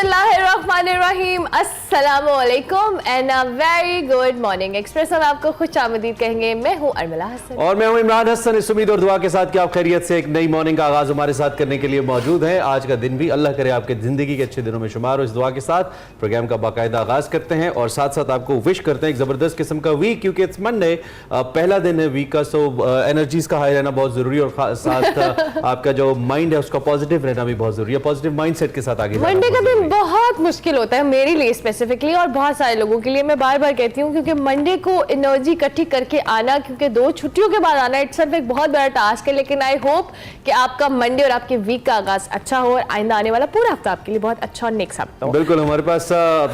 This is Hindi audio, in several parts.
बिस्मिल्लाहिर्रहमानिर्रहीम, अस्सलामुअलैकुम and a very good morning. Express हम आपको खुशामदीद कहेंगे। मैं हूं अर्मिला हसन और मैं हूं इमरान हसन। इस उम्मीद और दुआ के साथ कि आप खैरियत से एक नई मॉर्निंग का आगाज हमारे साथ करने के लिए मौजूद हैं। आज का दिन भी अल्लाह करे आपके जिंदगी के अच्छे दिनों में शुमार हो। इस दुआ के साथ प्रोग्राम का बाकायदा आगाज करते हैं और साथ साथ आपको विश करते हैं एक जबरदस्त किस्म का वीक, क्योंकि इट्स मंडे, पहला दिन है वीक का। सो एनर्जीज का हाई रहना बहुत जरूरी है और साथ आपका जो माइंड है उसका पॉजिटिव रहना भी बहुत जरूरी है। पॉजिटिव माइंडसेट के साथ आगे मंडे का दिन बहुत मुश्किल होता है मेरे लिए स्पेसिफिकली और बहुत सारे लोगों के लिए। मैं बार बार कहती हूँ क्योंकि मंडे को एनर्जी इकट्ठी करके आना, क्योंकि 2 छुट्टियों के बाद आना इट्स सिर्फ एक बहुत बड़ा टास्क है। लेकिन आई होप कि आपका मंडे और आपके वीक का आगाज अच्छा हो और आइंदा आने वाला पूरा हफ्ता आपके लिए बहुत अच्छा और नेक साबित हो। बिल्कुल, हमारे पास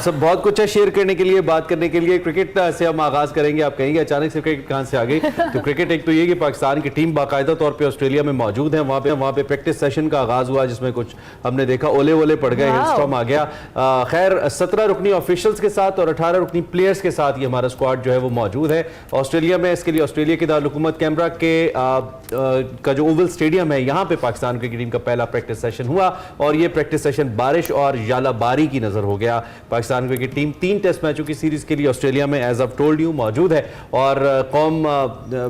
सब बहुत कुछ है शेयर करने के लिए, बात करने के लिए। क्रिकेट से हम आगाज करेंगे। आप कहेंगे अचानक से क्रिकेट कहां से आ गई? तो क्रिकेट एक तो ये कि पाकिस्तान की टीम बाकायदा तौर पे ऑस्ट्रेलिया में मौजूद है। वहां पे प्रैक्टिस सेशन का आगाज हुआ जिसमें कुछ हमने देखा ओले वोले पड़ गए, हिलस्टॉर्म आ गया। खैर 17 रुकनी ऑफिशियल्स के साथ और 18 रुकनी प्लेयर्स के साथ ये हमारा स्क्वाड जो है वो मौजूद है ऑस्ट्रेलिया में। इसके लिए ऑस्ट्रेलिया की दारुल-हुकूमत कैनबरा के का जो ओवल स्टेडियम है, यहाँ पे पाकिस्तान क्रिकेट टीम का पहला प्रैक्टिस सेशन हुआ और ये प्रैक्टिस सेशन बारिश और यालाबारी की नजर हो गया। पाकिस्तान क्रिकेट टीम 3 टेस्ट मैचों की सीरीज के लिए ऑस्ट्रेलिया में एज ऑफ टोल्ड यू मौजूद है और कौम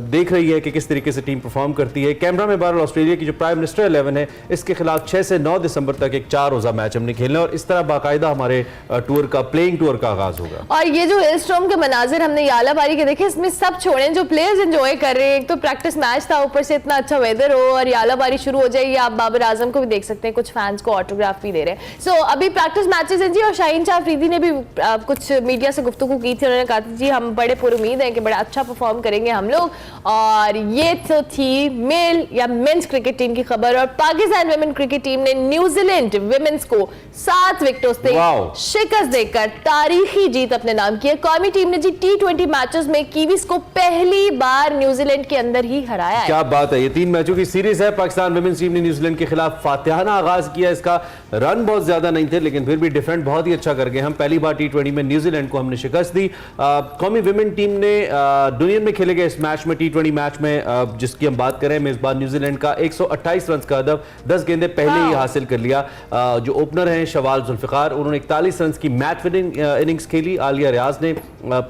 देख रही है कि किस तरीके से टीम परफॉर्म करती है। कैनबरा में बहरहाल ऑस्ट्रेलिया की जो प्राइम मिनिस्टर 11 है, इसके खिलाफ 6 से 9 दिसंबर तक एक 4 रोजा मैच हमने खेलना और इस तरह बाकायदा हमारे टूर का प्लेइंग टूर का आगाज होगा। और ये जो हिलस्टॉर्म के मनाजिर हमने यालाबारी के देखे, इसमें सब छोड़ें, जो प्लेयर्स एंजॉय कर रहे हैं। एक तो प्रैक्टिस मैच था, ऊपर से इतना अच्छा वेदर हो और यालाबारी शुरू हो जाए। ये आप बाबर आजम को भी देख सकते हैं, कुछ फैंस को ऑटोग्राफ भी दे रहे हैं। सो अभी प्रैक्टिस मैचेस हैं जी। और शाहीन शाह अफरीदी ने भी कुछ मीडिया से गुफ्तगू की थी। उन्होंने कहा जी हम बड़े पुरुमीद हैं कि बड़ा अच्छा परफॉर्म करेंगे हम लोग। और ये तो थी मेल या मेंस क्रिकेट टीम की खबर। और पाकिस्तान वुमेन क्रिकेट टीम ने न्यूजीलैंड वुमेन्स को 7 विकेटों से शिकस्त देकर तारीखी जीत अपने नाम की है। कौमी टीम ने जी T20 मैचेस में कीवीज को पहली बार न्यूजीलैंड के अंदर ही हराया है। क्या बात है, ये 3 मैचों की सीरीज है। पाकिस्तान वुमेन्स टीम ने न्यूजीलैंड के खिलाफ फातिहाना आगाज किया। इसका रन बहुत ज्यादा नहीं थे लेकिन फिर भी डिफेंड बहुत ही अच्छा कर गए। हम पहली बार T20 में न्यूजीलैंड को हमने शिकस्त दी। कौमी वुमेन टीम ने दुनिया में खेले गए इस मैच में T20 मैच में जिसकी हम बात करें, मेजबान न्यूजीलैंड का 128 रन का हदफ 10 गेंदे पहले ही हासिल कर लिया। जो ओपनर हैं शवाल जुल्फिकार, उन्होंने 41 रन की मैच विनिंग इनिंग्स खेली। आलिया रियाज ने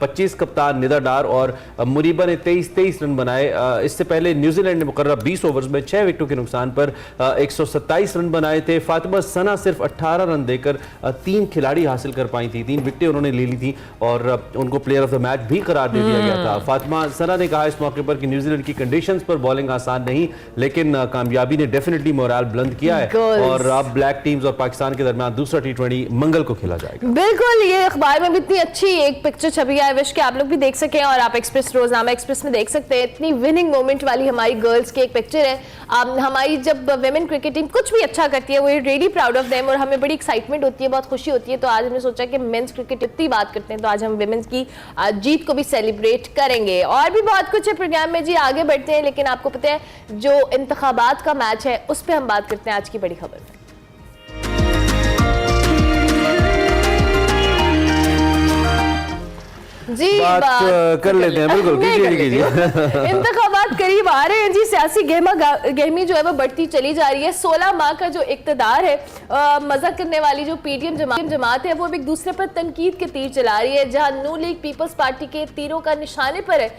25, कप्तान निदा डार और मुनीबा ने 23 रन बनाए। इससे पहले न्यूजीलैंड ने मुकर्रर 20 ओवर्स में 6 विकेटों के नुकसान पर 127 रन बनाए थे। फातिमा सना सिर्फ 18 रन देकर 3 खिलाड़ी हासिल कर पाई थी, 3 विकेटें उन्होंने ले ली थी और उनको प्लेयर ऑफ द मैच भी करार दे दिया गया था। फातिमा सना ने कहा इस मौके पर कि न्यूजीलैंड की कंडीशंस पर बॉलिंग आसान नहीं, लेकिन कामयाबी ने डेफिनेटली मोरल बुलंद किया है और अब ब्लैक टीम्स और पाकिस्तान के दरमियान दूसरा T20 मंगल को खेला जाएगा। बिल्कुल, ये अखबार में भी इतनी अच्छी एक पिक्चर छपी है, विश के आप लोग भी देख सकें और आप एक्सप्रेस रोजनामा एक्सप्रेस में देख सकते हैं। इतनी विनिंग मोमेंट वाली हमारी गर्ल्स की एक पिक्चर है। हमारी जब वुमेन क्रिकेट टीम कुछ भी अच्छा करती है, we really proud of them और हमें बड़ी एक्साइटमेंट होती है, बहुत खुशी होती है। तो आज हमने सोचा कि मेंस क्रिकेट इतनी बात करते हैं तो आज हम वुमेन्स की जीत को भी सेलिब्रेट करेंगे। और भी बहुत कुछ है प्रोग्राम में जी, आगे बढ़ते हैं। लेकिन आपको पता है जो इंतखाबात का मैच है उस पर हम बात करते हैं आज की बड़ी खबर में। जी बात कर लेते हैं, बिल्कुल कीजिए। इंतखाबात करीब आ रहे हैं जी, सियासी गहमी जो है वो बढ़ती चली जा रही है। 16 माह का जो इक़्तिदार है, मजा करने वाली जो PTM जमात है वो अब एक दूसरे पर तनकीद के तीर चला रही है। जहां नू लीग पीपल्स पार्टी के तीरों का निशाने पर है,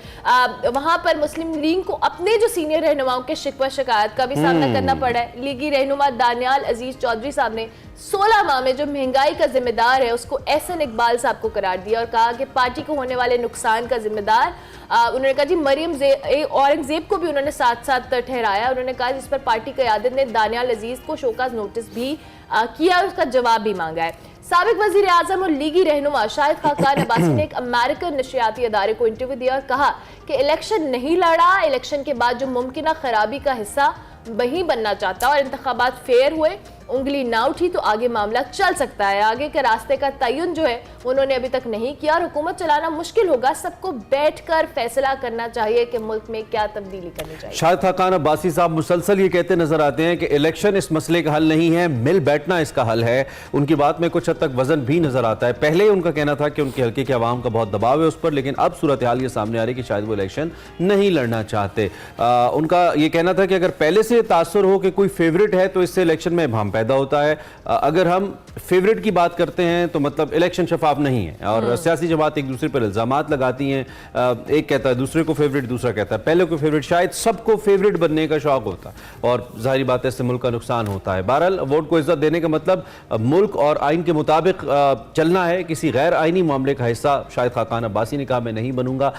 वहां पर मुस्लिम लीग को अपने जो सीनियर रहनुमाओं के शिकवा शिकायत का भी सामना करना पड़ा है। लीगी रहनुमा दानियाल अजीज चौधरी साहब ने 16 माह में जो महंगाई का जिम्मेदार है उसको एहसन इकबाल साहब को करार दिया और कहा कि पार्टी को होने वाले नुकसान का जिम्मेदार उन्होंने कहा जी मरियम औरंगजेब को भी उन्होंने साथ साथ ठहराया। उन्होंने कहा जिस पर पार्टी क़यादत ने दानियाल अजीज को शोकाज नोटिस भी किया, उसका जवाब भी मांगा है। साबिक वज़ीर आज़म और लीगी रहनुमा शाहिद खाकान अब्बासी ने एक अमेरिकन नशियाती अदारे को इंटरव्यू दिया और कहा कि इलेक्शन नहीं लड़ा, इलेक्शन के बाद जो मुमकिन खराबी का हिस्सा वही बनना चाहता और इंतखाबात फेयर हुए, उंगली ना उठी तो आगे मामला चल सकता है। आगे के रास्ते का तयन जो है उन्होंने अभी तक नहीं किया और हुकूमत चलाना मुश्किल होगा। सबको बैठकर फैसला करना चाहिए कि मुल्क में क्या तब्दीली करनी चाहिए। शाहिद खाकान अब्बासी साहब मुसलसल ये कहते नजर आते हैं कि इलेक्शन इस मसले का हल नहीं है, मिल बैठना इसका हल है। उनकी बात में कुछ हद तक वजन भी नजर आता है। पहले उनका कहना था कि उनके हल्के के अवाम का बहुत दबाव है उस पर, लेकिन अब सूरत हाल ये सामने आ रही है कि शायद वो इलेक्शन नहीं लड़ना चाहते। उनका ये कहना था कि अगर पहले से तासुर हो कि कोई फेवरेट है तो इससे इलेक्शन में इबहम पैदा होता है। अगर हम फेवरेट की बात करते हैं तो मतलब इलेक्शन शफाफ नहीं है और सियासी जमात एक दूसरे पर इल्जामात लगाती हैं। एक कहता है दूसरे को फेवरेट, दूसरा कहता है पहले को फेवरेट। शायद सबको फेवरेट बनने का शौक होता है और जाहिर बात है इससे मुल्क का नुकसान होता है। बहरहाल वोट को इज्जत देने का मतलब मुल्क और आइन के मुताबिक चलना है। किसी गैर आइनी मामले का हिस्सा शायद खाकान अब्बासी ने कहा मैं नहीं बनूंगा।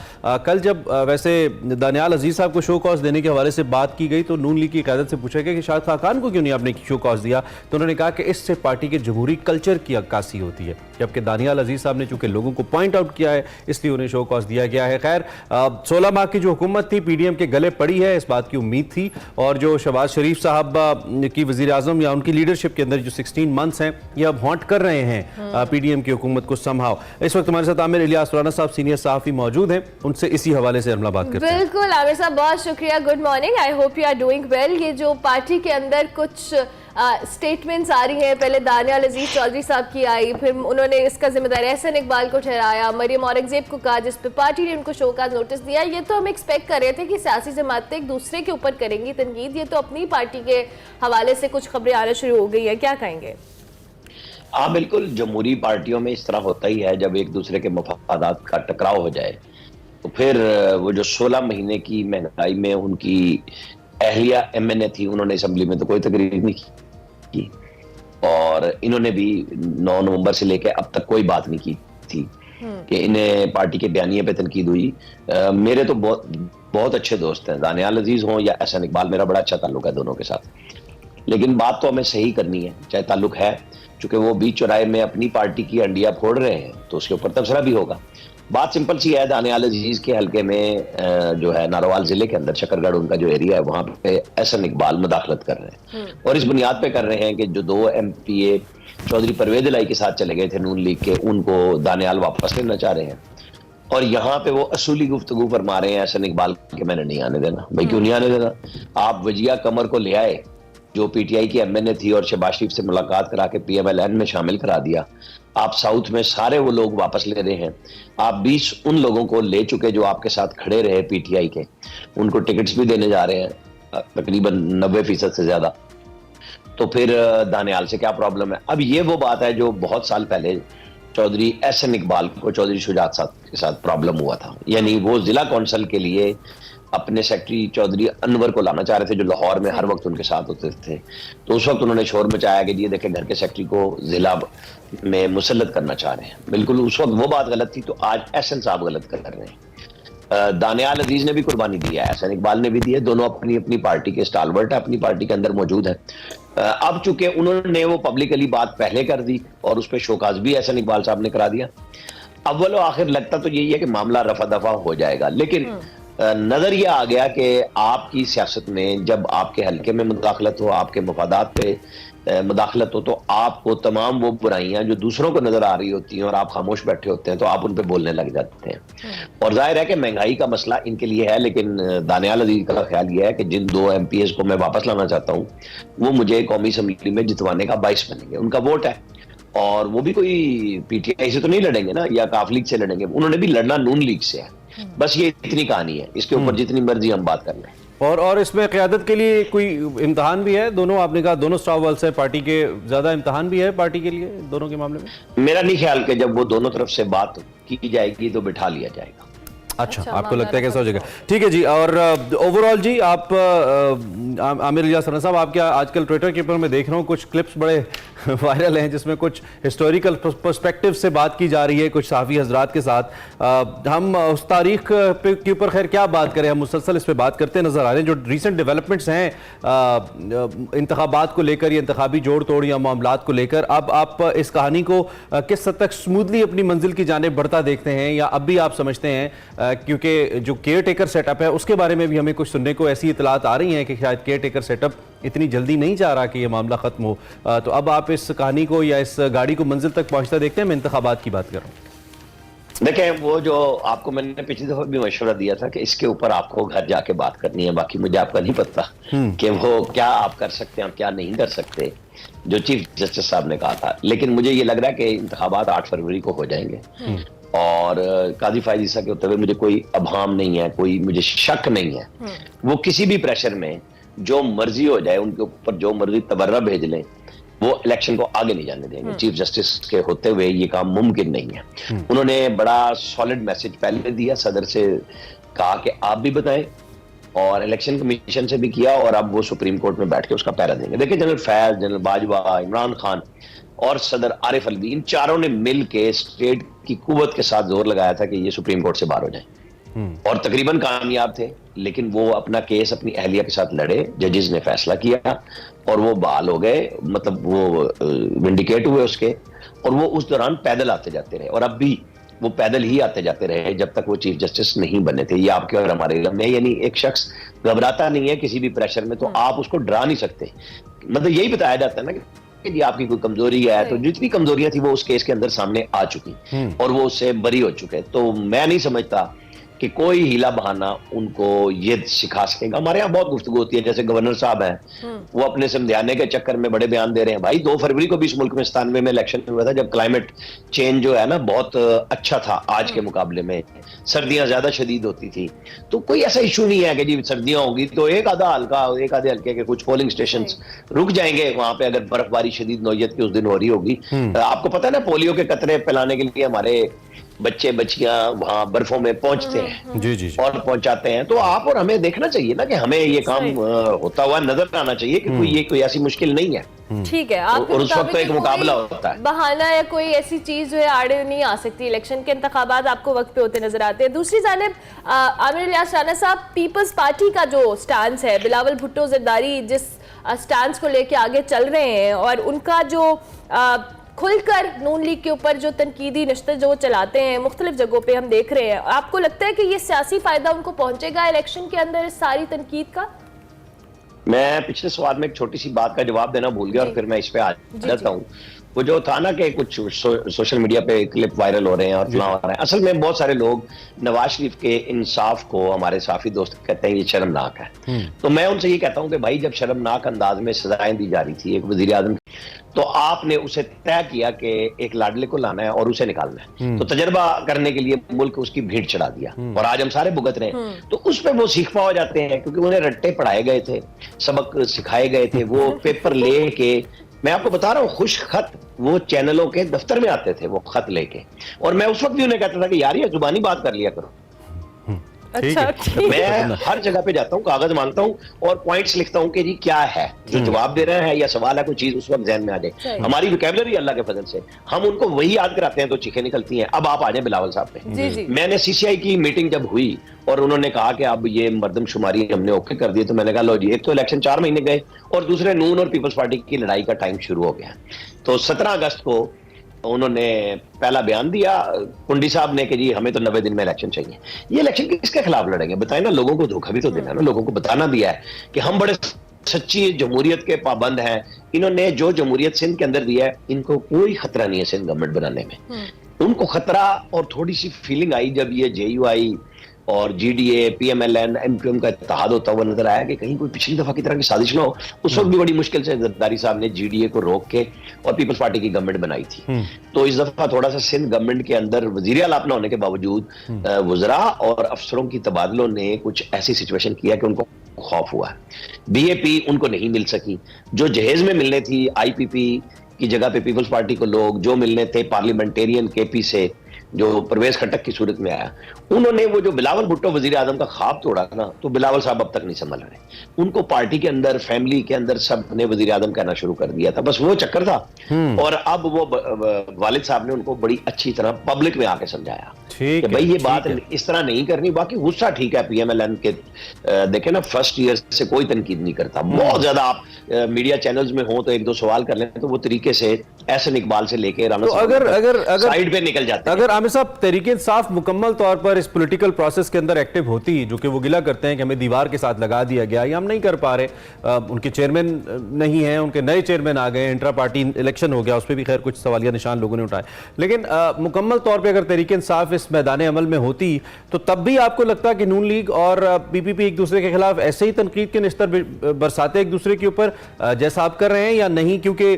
कल जब वैसे दानियाल अजीज साहब को शो कॉज देने के हवाले से बात की गई तो नून लीग की क़यादत से पूछा गया कि शायद खाकान को क्यों नहीं आपने शो कॉज दिया, तो उन्होंने कहा कि इससे पार्टी के जमहूरी कल्चर की अक्कासी होती है। जबकि दानियाल अजीज साहब ने चूंकि लोगों को पॉइंट आउट किया है इसलिए उन्हें शो कॉज दिया गया है। खैर 16 माह की जो हुकूमत थी पीडीएम के गले पड़ी है, इस बात की उम्मीद थी। और जो शहबाज शरीफ साहब की वजीर आजम या उनकी लीडरशिप के अंदर जो 16 मंथ्स हैं ये अब हॉन्ट कर रहे हैं पीडीएम की हुकूमत को समहाउ। इस वक्त हमारे साथ आमिर इलियास राना साहब सीनियर सहाफी मौजूद हैं, उनसे इसी हवाले से हम बात करते हैं। बिल्कुल आमिर साहब, बहुत शुक्रिया। Good morning, I hope you are doing well. ये जो पार्टी के अंदर कुछ स्टेटमेंट्स आ रही हैं, पहले दानियाल अजीज चौधरी साहब की आई, फिर उन्होंने इसका जिम्मेदार एहसन इकबाल को ठहराया, मरियम औरंगजेब को कहा, जिस पे पार्टी ने उनको शो का नोटिस दिया। ये तो हम एक्सपेक्ट कर रहे थे कि सियासी जमातें एक दूसरे के ऊपर करेंगी तनकीद, ये तो अपनी पार्टी के हवाले से कुछ खबरें आना शुरू हो गई हैं, क्या कहेंगे? हाँ बिल्कुल, जमहूरी पार्टियों में इस तरह होता ही है, जब एक दूसरे के मफादात का टकराव हो जाए तो फिर वो जो 16 महीने की महंगाई में उनकी अहलिया एमएनए थी, उन्होंने असेंबली में तो कोई तकरीर नहीं की और इन्होंने भी 9 नवंबर से लेकर अब तक कोई बात नहीं की थी कि इन्हें पार्टी के बयानिए पे तनकीद हुई। मेरे तो बहुत अच्छे दोस्त हैं, दानियाल अजीज हों या एहसन इकबाल, मेरा बड़ा अच्छा ताल्लुक है दोनों के साथ। लेकिन बात तो हमें सही करनी है, चाहे ताल्लुक है, चूंकि वो बीच चौराहे में अपनी पार्टी की अंडिया फोड़ रहे हैं तो उसके ऊपर तबसरा भी होगा। बात सिंपल सी है, दानियाल अजीज के हल्के में जो है नारोवाल जिले के अंदर शकरगढ़ उनका जो एरिया है वहां पे एहसन इकबाल मुदाखलत कर रहे हैं और इस बुनियाद पे कर रहे हैं कि जो 2 MPA चौधरी परवेज इलाही के साथ चले गए थे नून लीग के, उनको दानियाल वापस लेना चाह रहे हैं और यहाँ पे वो असूली गुफ्तगू फरमा रहे हैं एहसन इकबाल के मैंने नहीं आने देना। भाई क्यों नहीं आने देना? आप वजिया कमर को ले आए जो पीटीआई की एमएनए थी और शहबाज शरीफ से मुलाकात करा के PMLN में शामिल करा दिया। आप साउथ में सारे वो लोग वापस ले रहे हैं। आप 20 उन लोगों को ले चुके जो आपके साथ खड़े रहे पीटीआई के, उनको टिकट्स भी देने जा रहे हैं तकरीबन 90% से ज्यादा। तो फिर दानियाल से क्या प्रॉब्लम है? अब ये वो बात है जो बहुत साल पहले चौधरी एहसन इकबाल को चौधरी शुजात साहब के साथ प्रॉब्लम हुआ था, यानी वो जिला कौंसिल के लिए अपने सेक्रेटरी चौधरी अनवर को लाना चाह रहे थे जो लाहौर में हर वक्त उनके साथ होते थे। तो उस वक्त उन्होंने शोर मचाया कि ये देखें घर के सेक्रेटरी को जिला में मुसल्लत करना चाह रहे हैं। बिल्कुल उस वक्त वो बात गलत थी, तो आज एहसन साहब गलत कर रहे हैं। दानियाल अजीज ने भी कुर्बानी दी है, एहसन इकबाल ने भी दी है, दोनों अपनी अपनी पार्टी के स्टालवर्ट है, अपनी पार्टी के अंदर मौजूद है। अब चूंकि उन्होंने वो पब्लिकली बात पहले कर दी और उस पर शोकाज भी एहसन इकबाल साहब ने करा दिया, अव्वल आखिर लगता तो यही है कि मामला रफा दफा हो जाएगा। लेकिन नजर यह आ गया कि आपकी सियासत में जब आपके हल्के में मुदाखलत हो, आपके मफादात पे मुदाखलत हो, तो आपको तमाम वो बुराइयां जो दूसरों को नजर आ रही होती हैं और आप खामोश बैठे होते हैं तो आप उन पे बोलने लग जाते हैं। और जाहिर है कि महंगाई का मसला इनके लिए है, लेकिन दानियाल अजीज का ख्याल यह है कि जिन 2 MPs को मैं वापस लाना चाहता हूँ वो मुझे कौमी असम्बली में जितवाने का बाइस बनेंगे। उनका वोट है और वो भी कोई पीटीआई से तो नहीं लड़ेंगे ना, या काफ लीग से लड़ेंगे, उन्होंने भी लड़ना नून लीग से है। बस ये इतनी कहानी है, इसके ऊपर जितनी मर्जी हम बात कर लें। और इसमें क़यादत के लिए कोई इम्तिहान भी है? दोनों आपने कहा दोनों स्टार वाल्स है पार्टी के, ज्यादा इम्तिहान भी है पार्टी के लिए दोनों के मामले में? मेरा नहीं ख्याल कि जब वो दोनों तरफ से बात की जाएगी तो बिठा लिया जाएगा। अच्छा, आपको लगता है कैसा हो जाएगा? ठीक है जी। और ओवरऑल जी आप आमिर इलियास राना साहब, आप क्या आजकल ट्विटर के ऊपर मैं देख रहा हूँ कुछ क्लिप्स बड़े वायरल हैं जिसमें कुछ हिस्टोरिकल पर्सपेक्टिव से बात की जा रही है कुछ सहाफ़ी हजरात के साथ। हम उस तारीख के ऊपर खैर क्या बात करें, हम मुसलसल इस पर बात करते नजर आ रहे हैं। जो रिसेंट डेवलपमेंट्स हैं इंतखाबात को लेकर या इंतखाबी जोड़ तोड़ या मामलात को लेकर, अब आप इस कहानी को किस हद तक स्मूथली अपनी मंजिल की जानिब बढ़ता देखते हैं, या अब भी आप समझते हैं क्योंकि जो केयर टेकर सेटअप है उसके बारे में भी हमें कुछ सुनने को ऐसी इतलात आ रही हैं कि शायद केयर टेकर सेटअप इतनी जल्दी नहीं चाह रहा कि ये मामला खत्म हो, तो अब आप इस कहानी को या इस गाड़ी को मंजिल तक पहुंचता देखते हैं? मैं इंतखाबात की बात कर रहा हूँ। देखें, वो जो आपको मैंने पिछली दफा भी मशवरा दिया था कि इसके ऊपर आपको घर जाके बात करनी है, बाकी मुझे आपका नहीं पता कि वो क्या आप कर सकते हैं क्या नहीं कर सकते, जो चीफ जस्टिस साहब ने कहा था। लेकिन मुझे ये लग रहा है कि इंतखाबात 8 फरवरी को हो जाएंगे और काजी फायद ईसा के होते हुए मुझे कोई अभाम नहीं है, कोई मुझे शक नहीं है। वो किसी भी प्रेशर में जो मर्जी हो जाए, उनके ऊपर जो मर्जी तबर्रा भेज लें, वो इलेक्शन को आगे नहीं जाने देंगे। चीफ जस्टिस के होते हुए ये काम मुमकिन नहीं है। उन्होंने बड़ा सॉलिड मैसेज पहले दिया, सदर से कहा कि आप भी बताएं, और इलेक्शन कमीशन से भी किया, और अब वो सुप्रीम कोर्ट में बैठ के उसका पहरा देंगे। देखिए जनरल फैज, जनरल बाजवा, इमरान खान और सदर आरिफ अलवी, इन चारों ने मिल के स्टेट की कुव्वत के साथ जोर लगाया था कि ये सुप्रीम कोर्ट से बाहर हो जाए, और तकरीबन कामयाब थे। लेकिन वो अपना केस अपनी अहलिया के साथ लड़े, जजेस ने फैसला किया और वो बहाल हो गए, मतलब वो विंडिकेट हुए उसके, और वो उस दौरान पैदल आते जाते रहे, और अब भी वो पैदल ही आते जाते रहे जब तक वो चीफ जस्टिस नहीं बने थे। ये आपके और हमारे इल्म में, यानी एक शख्स घबराता नहीं है किसी भी प्रेशर में, तो आप उसको डरा नहीं सकते। मतलब यही बताया जाता है ना कि जी आपकी कोई कमजोरी है, तो जितनी कमजोरियां थी वो उस केस के अंदर सामने आ चुकी और वो उससे बरी हो चुके। तो मैं नहीं समझता कि कोई हीला बहाना उनको ये सिखा सकेगा। हमारे यहाँ बहुत गुफ्तगू होती है, जैसे गवर्नर साहब हैं, वो अपने समझाने के चक्कर में बड़े बयान दे रहे हैं। भाई 2 फरवरी को भी इस मुल्क में 97 में इलेक्शन हुआ था, जब क्लाइमेट चेंज जो है ना बहुत अच्छा था आज के मुकाबले में, सर्दियां ज्यादा शदीद होती थी। तो कोई ऐसा इशू नहीं है कि जी सर्दियां होंगी तो एक आधे हल्के के कुछ पोलिंग स्टेशन रुक जाएंगे वहां पे, अगर बर्फबारी शदीद नौयत की उस दिन हो रही होगी। आपको पता है ना, पोलियो के कतरे पिलाने के लिए हमारे बच्चे बच्चियां वहां बर्फों में पहुंचते हैं जी और पहुंचाते हैं। तो आप और हमें देखना चाहिए ना कि हमें ये काम होता हुआ नजर आना चाहिए कि कोई ऐसी मुश्किल नहीं है। ठीक है, आप और उस वक्त तो एक मुकाबला होता है, बहाना या कोई ऐसी चीज जो है आड़े नहीं आ सकती। इलेक्शन के इंतखाबात आपको वक्त पे होते नजर आते हैं। दूसरी जानिब आमिर इलियास राणा साहब, पीपल्स पार्टी का जो स्टांस है, बिलावल भुट्टो जरदारी जिस स्टांस को लेके आगे चल रहे हैं, और उनका जो खुलकर नून लीग के ऊपर जो तनकीदी नश्तर जो चलाते हैं मुख्तलिफ जगहों पे हम देख रहे हैं, आपको लगता है कि ये सियासी फायदा उनको पहुंचेगा इलेक्शन के अंदर इस सारी तनकीद का? मैं पिछले सवाल में एक छोटी सी बात का जवाब देना भूल गया और फिर मैं इस पे आ जाता हूँ। वो जो था ना कि कुछ सोशल मीडिया पे क्लिप वायरल हो रहे हैं और फलां हो रहे हैं, असल में बहुत सारे लोग नवाज शरीफ के इंसाफ को, हमारे साफी दोस्त कहते हैं ये शर्मनाक है। तो मैं उनसे ये कहता हूं कि भाई जब शर्मनाक अंदाज में सजाएं दी जा रही थी एक वजीर आजम, तो आपने उसे तय किया कि एक लाडले को लाना है और उसे निकालना है, तो तजर्बा करने के लिए मुल्क उसकी भीड़ चढ़ा दिया और आज हम सारे भुगत रहे हैं। तो उस पर वो सीख पाओ जाते हैं, क्योंकि उन्हें रट्टे पढ़ाए गए थे, सबक सिखाए गए थे, वो पेपर ले के, मैं आपको बता रहा हूँ, खुश खत वो चैनलों के दफ्तर में आते थे वो खत लेके, और मैं उस वक्त भी उन्हें कहता था कि यार ये जुबानी बात कर लिया करो। अच्छा, मैं हर जगह पे जाता हूँ, कागज मांगता हूँ और पॉइंट्स लिखता हूँ कि जी क्या है जो जवाब दे रहे हैं या सवाल है, कोई चीज उस वक्त ज़हन में आ जाए। हमारी वोकैबुलरी अल्लाह के फजल से हम उनको वही याद कराते हैं तो चीखें निकलती हैं। अब आप आ जाए बिलावल साहब पे। मैंने सीसीआई की मीटिंग जब हुई और उन्होंने कहा कि अब ये मर्दमशुमारी हमने ओके कर दी, तो मैंने कहा लो जी, एक तो इलेक्शन 4 महीने गए और दूसरे नून और पीपल्स पार्टी की लड़ाई का टाइम शुरू हो गया। तो 17 अगस्त को उन्होंने पहला बयान दिया कुंडी साहब ने कि जी हमें तो 90 दिन में इलेक्शन चाहिए। ये इलेक्शन किसके खिलाफ लड़ेंगे बताएं ना, लोगों को धोखा भी तो देना है ना, लोगों को बताना भी है कि हम बड़े सच्ची जमहूरियत के पाबंद हैं। इन्होंने जो जमहूरियत सिंध के अंदर दिया है, इनको कोई खतरा नहीं है सिंध गवर्नमेंट बनाने में। उनको खतरा और थोड़ी सी फीलिंग आई जब ये JUI और GDA, PMLN, MQM का इत्तेहाद होता हुआ नजर आया कि कहीं कोई पिछली दफा की तरह की साजिश ना हो। उस वक्त भी बड़ी मुश्किल से जरदारी साहब ने GDA को रोक के और पीपल्स पार्टी की गवर्नमेंट बनाई थी। तो इस दफा थोड़ा सा सिंध गवर्नमेंट के अंदर वजीर आला अपना होने के बावजूद वज़रा और अफसरों की तबादलों ने कुछ ऐसी सिचुएशन किया कि उनको खौफ हुआ। BAP उनको नहीं मिल सकी, जो जहेज में मिलने थी IPP की जगह पे पीपल्स पार्टी को लोग जो मिलने थे पार्लियामेंटेरियन KP से, जो परवेज खट्टक की सूरत में आया, उन्होंने वो जो बिलावल भुट्टो वजीर आजम का ख्वाब तोड़ा ना, तो बिलावल साहब अब तक नहीं संभल रहे। उनको पार्टी के अंदर, फैमिली के अंदर सब ने वजीर आजम कहना शुरू कर दिया था, बस वो चक्कर था। और अब वो वालिद साहब ने उनको बड़ी अच्छी तरह पब्लिक में आके समझाया कि भाई ये बात इस तरह नहीं करनी। बाकी गुस्सा ठीक है PMLN के, देखे ना फर्स्ट ईयर से कोई तनकीद नहीं करता। बहुत ज्यादा आप मीडिया चैनल्स में हो तो 1-2 सवाल कर लें तो वो तरीके से एहसन इकबाल से लेके राना साइड पे निकल जाते हैं। अगर आमिर साहब तहरीक इंसाफ मुकम्मल तौर पर इस पॉलिटिकल प्रोसेस के अंदर एक्टिव होती, जो कि वो गिला करते हैं कि हमें दीवार के साथ लगा दिया गया या हम नहीं कर पा रहे, उनके चेयरमैन नहीं हैं, उनके नए चेयरमैन आ गए, इंट्रा पार्टी इलेक्शन हो गया, उस पर भी खैर कुछ सवालिया निशान लोगों ने उठाए, लेकिन मुकम्मल तौर पर अगर तहरीक इंसाफ इस मैदान अमल में होती तो तब भी आपको लगता है कि नून लीग और PPP एक दूसरे के खिलाफ ऐसे ही तनकीद के निस्तर बरसाते एक दूसरे के ऊपर जैसा आप कर रहे हैं, या नहीं? क्योंकि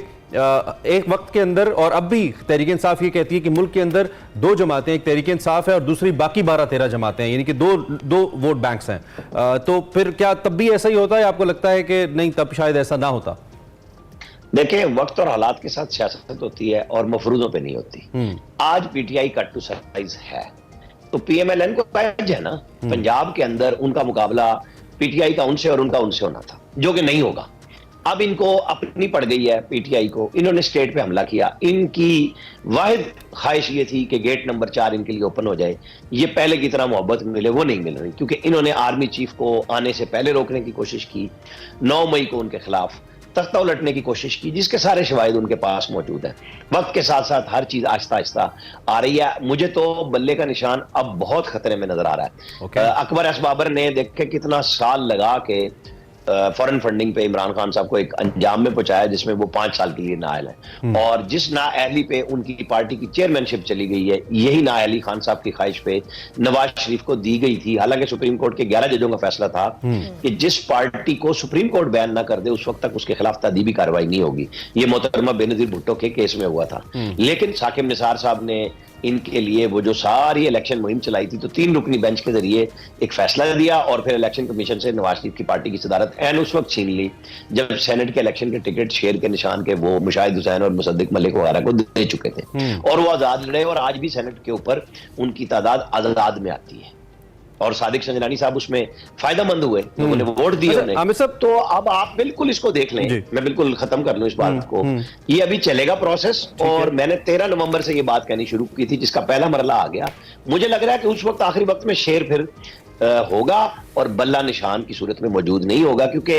एक वक्त के अंदर, और अब भी तहरीक इंसाफ ये कहती है कि मुल्क के अंदर 2 जमातें, एक तहरीक इंसाफ है और दूसरी बाकी 12-13 जमातें हैं, यानी कि दो वोट बैंक्स हैं। तो फिर क्या तब भी ऐसा ही होता है, आपको लगता है कि नहीं तब शायद ऐसा ना होता? देखिए, वक्त और हालात के साथ सियासत होती है और मफरूजों पे नहीं होती। आज पीटीआई कट टू साइज है, तो पीएमएलएन को एज है ना, पंजाब के अंदर उनका मुकाबला पीटीआई का उनसे और उनका उनसे होना था, जो कि नहीं होगा। अब इनको अपनी पड़ गई है पीटीआई को, इन्होंने स्टेट पे हमला किया। इनकी वाहिद ख्वाहिश ये थी कि गेट नंबर 4 इनके लिए ओपन हो जाए, ये पहले की तरह मोहब्बत मिले, वो नहीं मिल रही, क्योंकि इन्होंने आर्मी चीफ को आने से पहले रोकने की कोशिश की। 9 मई को उनके खिलाफ तख्ता उलटने की कोशिश की, जिसके सारे शवाहिद उनके पास मौजूद हैं। वक्त के साथ साथ हर चीज आहिस्ता आहिस्ता आ रही है। मुझे तो बल्ले का निशान अब बहुत खतरे में नजर आ रहा है। अकबर एस बाबर ने देखे कितना साल लगा के फॉरेन फंडिंग पे इमरान खान साहब को एक अंजाम में पहुंचाया, जिसमें वो 5 साल के लिए नाअहल है, और जिस नाअहली पे उनकी पार्टी की चेयरमैनशिप चली गई है, यही नाअहली खान साहब की ख्वाहिश पे नवाज शरीफ को दी गई थी। हालांकि सुप्रीम कोर्ट के 11 जजों का फैसला था कि जिस पार्टी को सुप्रीम कोर्ट बैन ना कर दे उस वक्त तक उसके खिलाफ तदीबी कार्रवाई नहीं होगी। ये मोहतरमा बेनजीर भुट्टो के केस में हुआ था। लेकिन साकिब निसार साहब ने इनके लिए वो जो सारी इलेक्शन मुहिम चलाई थी, तो 3 रुकनी बेंच के जरिए एक फैसला दिया और फिर इलेक्शन कमीशन से नवाज शरीफ की पार्टी की सदारत एन उस वक्त छीन ली जब सेनेट के इलेक्शन के टिकट शेर के निशान के वो मुशाहिद हुसैन और मुसद्दिक मलिक वगैरह को दे चुके थे, और वो आजाद लड़े, और आज भी सेनेट के ऊपर उनकी तादाद आजाद में आती है, और सादिक संजरानी साहब उसमें फायदेमंद हुए, लोगों ने वोट दिए उन्हें। आमिर साहब, तो अब आप बिल्कुल इसको देख लें, मैं बिल्कुल खत्म कर लूं इस बात को। ये अभी चलेगा प्रोसेस, और मैंने 13 नवंबर से ये बात कहनी शुरू की थी, जिसका पहला मरला आ गया। मुझे लग रहा है कि उस वक्त आखिरी वक्त में शेर फिर होगा और बल्ला निशान की सूरत में मौजूद नहीं होगा, क्योंकि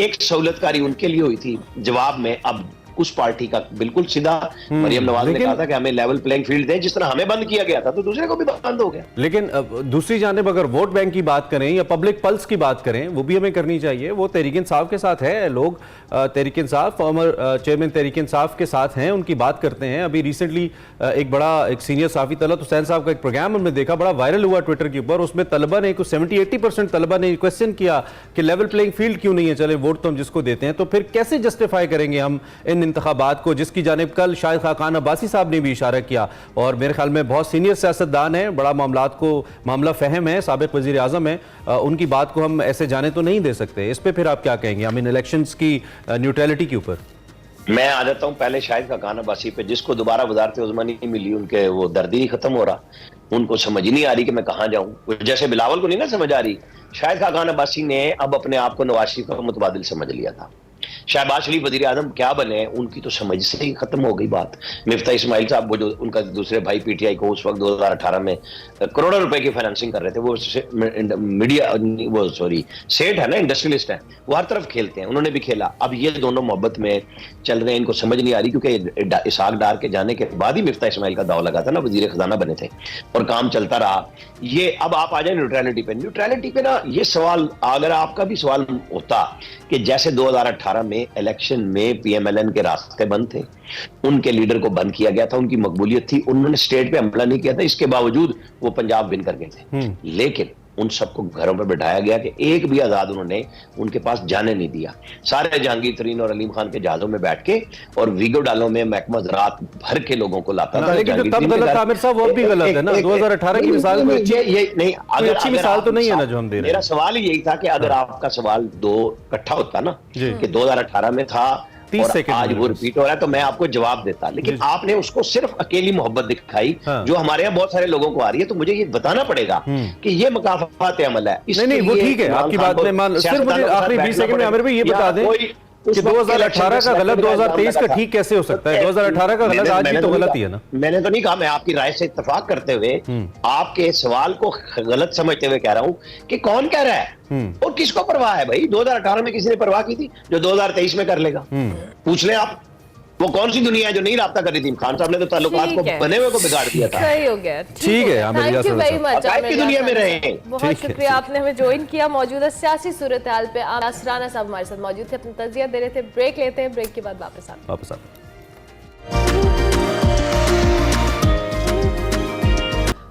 एक सहूलतकारी उनके लिए हुई थी जवाब में। अब उस पार्टी का बिल्कुल सीधा मरियम नवाज ने कहा था कि हमें लेवल प्लेइंग फील्ड दें, जिस तरह हमें बंद किया गया था तो दूसरे को भी बंद हो गया। लेकिन दूसरी जानिब अगर वोट बैंक की बात करें या पब्लिक पल्स की बात करें, वो भी हमें करनी चाहिए। वो तहरीक इंसाफ के साथ है, लोग तहरीक इंसाफ, फॉर्मर चेयरमैन तहरीक इंसाफ के साथ हैं, उनकी बात करते हैं। अभी रिसेंटली एक सीनियर साफी तलत हुसैन साहब का एक प्रोग्राम हमने देखा, बड़ा वायरल हुआ ट्विटर के ऊपर। उसमें तलबा ने 70-80% तलबा ने क्वेश्चन किया कि लेवल प्लेइंग फील्ड क्यों नहीं है, चले वोट तो हम जिसको देते हैं। तो फिर कैसे जस्टिफाई करेंगे हम इन इंतखाबात को, जिसकी जानिब कल शाहिद खाकान अब्बासी साहब ने भी इशारा किया, और मेरे ख्याल में बहुत सीनियर सियासतदान है, बड़ा मामला फहम है, साबिक वजीर आजम है, उनकी बात को हम ऐसे जाने तो नहीं दे सकते। इस पे फिर आप क्या कहेंगे, हम इन इलेक्शंस की न्यूट्रलिटी के ऊपर? मैं आ जाता हूं पहले शाहिद खाकान अब्बासी पे, जिसको दोबारा वजारत उज़्मा नहीं मिली, उनके वो दर्द ही नहीं खत्म हो रहा, उनको समझ ही नहीं आ रही कि मैं कहां जाऊं। जैसे बिलावल को नहीं ना समझ आ रही, शाहिद खाकान अब्बासी ने अब अपने आप को नवाज शरीफ का मुतबादिल समझ लिया था। शहबाज शरीफ वजीर आजम क्या बने, उनकी तो समझ से ही खत्म हो गई बात। मिफ्ता इस्माइल साहब, वो जो उनका दूसरे भाई पीटीआई को उस वक्त 2018 में करोड़ों रुपए की फाइनेंसिंग कर रहे थे, वो सेठ है ना, इंडस्ट्रियलिस्ट है, वो हर तरफ खेलते हैं, उन्होंने भी खेला। अब ये दोनों मोहब्बत में चल रहे हैं, इनको समझ नहीं आ रही, क्योंकि इसाक डार के जाने के बाद ही मिफ्ता इस्माइल का दाव लगा था ना, वजीर खजाना बने थे, और काम चलता रहा। ये अब आप आ जाए न्यूट्रलिटी पे ना, ये सवाल अगर आपका भी सवाल होता कि जैसे 2018 में इलेक्शन में पीएमएलएन के रास्ते बंद थे, उनके लीडर को बंद किया गया था, उनकी मकबूलियत थी, उन्होंने स्टेट पे हमला नहीं किया था, इसके बावजूद वो पंजाब विन कर गए थे। लेकिन उन सबको घरों पर बैठाया गया कि एक भी आजाद उन्होंने उनके पास जाने नहीं दिया। सारे जहांगीर तरीन और अलीम खान के जहाजों में बैठ के और वीगो डालों में महकमा ज़राअत भर के लोगों को लाता था। लेकिन जो तब गलत था आमिर साहब, वो भी गलत है ना। 2018 की मिसाल ये नहीं, अच्छी मिसाल तो नहीं है ना जो हम दे रहे हैं। मेरा सवाल यही था कि अगर आपका सवाल 2 इकट्ठा होता ना, कि 2018 में था और आज वो रिपीट हो रहा है, तो मैं आपको जवाब देता। लेकिन आपने उसको सिर्फ अकेली मोहब्बत दिखाई, जो हमारे यहाँ बहुत सारे लोगों को आ रही है। तो मुझे ये बताना पड़ेगा कि ये मकाफात अमल है। नहीं, वो ठीक है, आपकी बात में मान। सिर्फ मुझे आखिरी 20 सेकंड में आमिर भाई ये बता दें कि 2018 का गलत 2023 का ठीक कैसे हो सकता है? 2018 का गलत आज भी तो गलत ही है ना। मैंने तो नहीं कहा, मैं आपकी राय से इत्तेफाक करते हुए आपके सवाल को गलत समझते हुए कह रहा हूं कि कौन कह रहा है और किसको परवाह है भाई। 2018 में किसी ने परवाह की थी जो 2023 में कर लेगा? पूछ लें आप, वो कौन सी दुनिया है जो नहीं राब्ता कर रही थी? खान साहब ने तो ताल्लुकात को बने हुए को बिगाड़ दिया था। सही हो गया, ठीक है। Thank you very much. की दुनिया में रहे, बहुत शुक्रिया आपने हमें ज्वाइन किया। मौजूदा सियासी सूरत हाल पे आसराना साहब हमारे साथ मौजूद थे, अपनी तजिया दे रहे थे। ब्रेक लेते हैं, ब्रेक के बाद वापस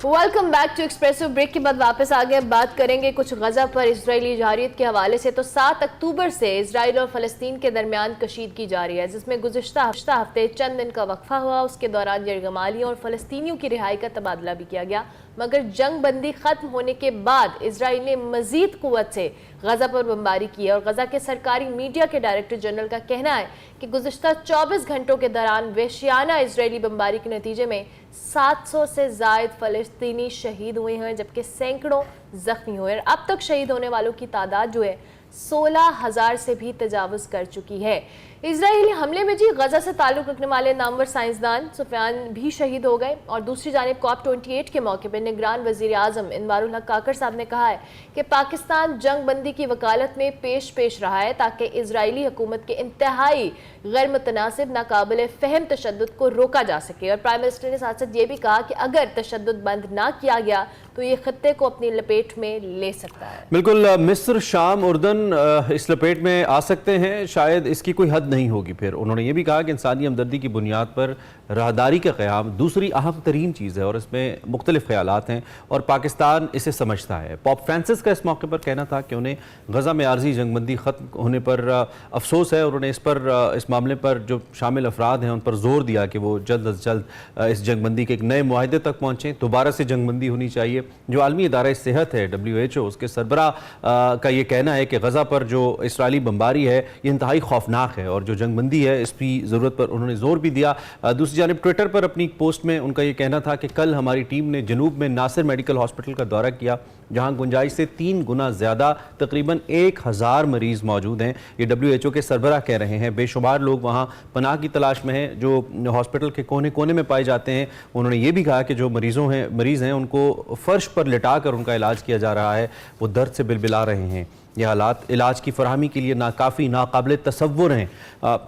welcome back to Expressive. Break के बाद वापस आ गए, बात करेंगे कुछ गजा पर इजरायली जारियत के हवाले से। तो 7 अक्टूबर से इजराइल और फलस्तीन के दरमियान कशीदगी जारी है, जिसमें गुज़िश्ता हफ्ते चंद दिन का वक्फा हुआ। उसके दौरान यरगमालियों और फलस्तीनियों की रिहाई का तबादला भी किया गया, मगर जंग बंदी खत्म होने के बाद इजराइल ने मजीद कुव्वत से गजा पर बमबारी की है। और गजा के सरकारी मीडिया के डायरेक्टर जनरल का कहना है कि गुज़िश्ता 24 घंटों के दौरान वहशियाना इजरायली बमबारी के नतीजे में 700 से ज़ायद फलस्तीनी शहीद हुए हैं, जबकि सैकड़ों जख्मी हुए हैं। अब तक शहीद होने वालों की तादाद जो है 16,000 से भी तजावुज़ कर चुकी है। इजरायली हमले में जी गजा से ताल्लुक़ रखने वाले नामवर साइंसदान सुफियान भी शहीद हो गए। और दूसरी जानिब COP28 के मौके पर निगरान वज़ीर आज़म इनवारुल हक काकर साहब ने कहा है कि पाकिस्तान जंग बंदी की वकालत में पेश रहा है, ताकि इजरायली हुकूमत के इंतहाई गैर मुतनासिब नाकाबिल फ़हम तशद्दुद को रोका जा सके। और प्राइम मिनिस्टर ने साथ साथ ये भी कहा कि अगर तशद्दुद बंद ना किया गया तो ये खत्ते को अपनी लपेट में ले सकता है। बिल्कुल, मिस्र, शाम, उर्दन इस लपेट में आ सकते हैं, शायद इसकी कोई हद नहीं होगी। फिर उन्होंने ये भी कहा कि इंसानी हमदर्दी की बुनियाद पर राहदारी का क़याम दूसरी अहम तरीन चीज़ है और इसमें मुख्तलिफ ख्यालात हैं और पाकिस्तान इसे समझता है। पॉप फ्रांसिस का इस मौके पर कहना था कि उन्हें गजा में आर्जी जंगबंदी ख़त्म होने पर अफसोस है और उन्हें इस मामले पर जो शामिल अफराद हैं उन पर जोर दिया कि वो जल्द अज जल्द इस जंगबंदी के एक नए मुआहदे तक पहुँचें। दोबारा से जंगबंदी होनी चाहिए। जो आलमी इदारा सेहत है WHO, उसके सरबरा का ये कहना है कि गजा पर जो इसराइली बमबारी है ये इंतहाई खौफनाक है और जो जंगबंदी है इसकी ज़रूरत पर उन्होंने जोर भी दिया। दूसरी जानिब ट्विटर पर अपनी पोस्ट में उनका ये कहना था कि कल हमारी टीम ने जनूब में नासिर मेडिकल हॉस्पिटल का दौरा किया, जहां गुंजाइश से 3 गुना ज़्यादा तकरीबन 1000 मरीज़ मौजूद हैं। ये WHO के सरबराह कह रहे हैं। बेशुमार लोग वहाँ पनाह की तलाश में हैं जो हॉस्पिटल के कोने कोने में पाए जाते हैं। उन्होंने ये भी कहा कि जो मरीज़ हैं उनको फ़र्श पर लिटा कर उनका इलाज किया जा रहा है, वो दर्द से बिलबिला रहे हैं। ये हालात इलाज की फरहमी के लिए काफ़ी नाकाबिल तसव्वुर हैं।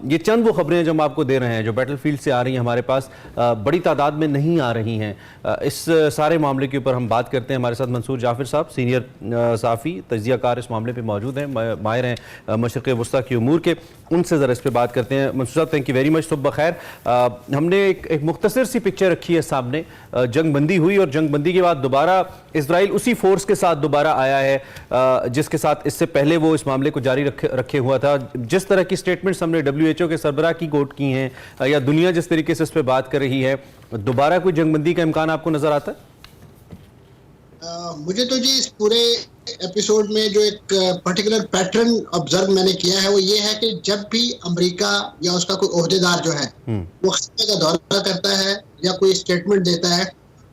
ये चंद वो खबरें जो हम आपको दे रहे हैं जो बैटलफील्ड से आ रही हैं, हमारे पास बड़ी तादाद में नहीं आ रही हैं। इस सारे मामले के ऊपर हम बात करते हैं। हमारे साथ मंसूर जाफिर साहब, सीनियर सहाफ़ी, तजियाकार इस मामले पर मौजूद हैं, माहिर हैं मशरिक़ वस्ता की उमूर के। उनसे ज़रा इस पर बात करते हैं। मंसूर साहब, थैंक यू वेरी मच। सुबह खैर, हमने एक मुख्तसर सी पिक्चर रखी है सामने। जंग बंदी हुई और जंग बंदी के बाद दोबारा इसराइल उसी फोर्स के साथ दोबारा आया है जिसके साथ इससे पहले वो इस मामले को जारी रखे हुआ था। जिस तरह की स्टेटमेंट्स हमने WHO के सरबराह की कोट की हैं या दुनिया जिस तरीके से इस पर बात कर रही है, दोबारा कोई जंगबंदी का इम्कान आपको नजर आता है? मुझे तो जी इस पूरे एपिसोड में जो एक पर्टिकुलर पैटर्न ऑब्जर्व मैंने किया है वो ये है कि जब भी अमेरिका या उसका कोई ओहदेदार जो है वो खत्ते का दौरा करता है या कोई स्टेटमेंट देता है,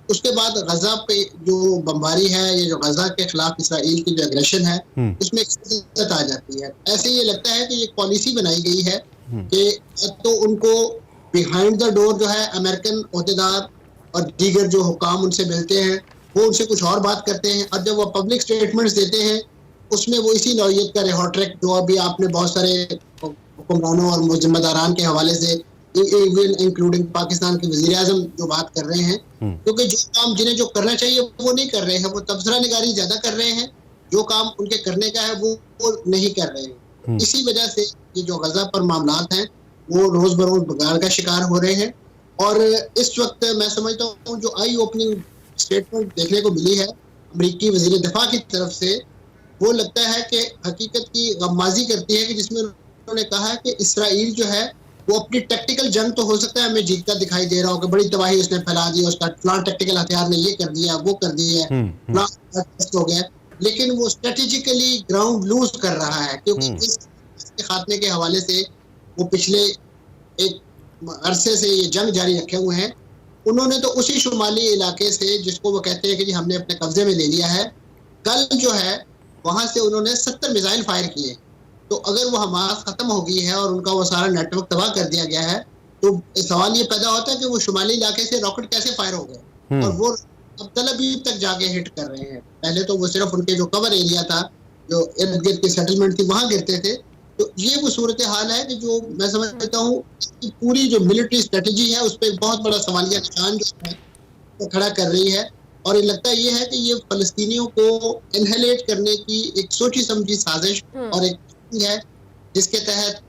उसके बाद गजा पे जो बमबारी है, ये जो गजा के खिलाफ इसराइल की जो एग्रेशन है उसमें एक सियासत आ जाती है। ऐसे ये लगता है कि ये पॉलिसी बनाई गई है कि तो उनको बिहाइंड द डोर जो है अमेरिकन ओहदेदार और दीगर जो हुकाम उनसे मिलते हैं वो उनसे कुछ और बात करते हैं, और जब वो पब्लिक स्टेटमेंट्स देते हैं उसमें वो इसी नौइयत का रेहॉट्रिक जो अभी आपने बहुत सारे हुक्मरानों और जिम्मेदारान के हवाले से इंक्लूडिंग पाकिस्तान के वज़ीर आज़म जो बात कर रहे हैं, क्योंकि जो काम जिन्हें जो करना चाहिए वो नहीं कर रहे हैं, वो तबसरा निगारी ज्यादा कर रहे हैं, जो काम उनके करने का है वो नहीं कर रहे हैं। इसी वजह से ये जो गजा पर मामलात हैं वो रोज बरोज बगाड़ का शिकार हो रहे हैं। और इस वक्त मैं समझता हूँ जो आई ओपनिंग स्टेटमेंट देखने को मिली है अमेरिकी वज़ीर दिफा की तरफ से, वो लगता है कि हकीकत की गम्माजी करती है कि जिसमें उन्होंने कहा है कि इसराइल जो है वो अपनी टैक्टिकल जंग तो हो सकता है हमें जीतता दिखाई दे रहा हो कि बड़ी तबाही उसने फैला दी, उसका प्लान टैक्टिकल हथियार ने ये कर दिया वो कर दिया हो गया, लेकिन वो स्ट्रेटेजिकली ग्राउंड लूज कर रहा है क्योंकि इसके खात्मे के हवाले से वो पिछले एक अरसे से ये जंग जारी रखे हुए हैं। उन्होंने तो उसी शुमाली इलाके से जिसको वो कहते हैं कि जी हमने अपने कब्जे में ले लिया है, कल जो है वहां से उन्होंने 70 मिसाइल फायर किए। तो अगर वो हमास खत्म हो गई है और उनका वो सारा नेटवर्क तबाह कर दिया गया है तो सवाल ये पैदा होता है कि वो शुमाली इलाके से रॉकेट कैसे फायर हो गए और वो अब तल अवीव तक जाके हिट कर रहे हैं। पहले तो वो सिर्फ उनके जो कवर एरिया था, जो इर्द गिर्द की सेटलमेंट थी, वहां गिरते थे। तो ये वो सूरत हाल है कि जो मैं समझता हूँ पूरी जो मिलिट्री स्ट्रेटेजी है उस पर बहुत बड़ा सवालिया निशान जो है वो खड़ा कर रही है। और ये लगता ये है कि ये फलस्तीनियों को इनहेलेट करने की एक सोची समझी साजिश और एक है जिसके तहत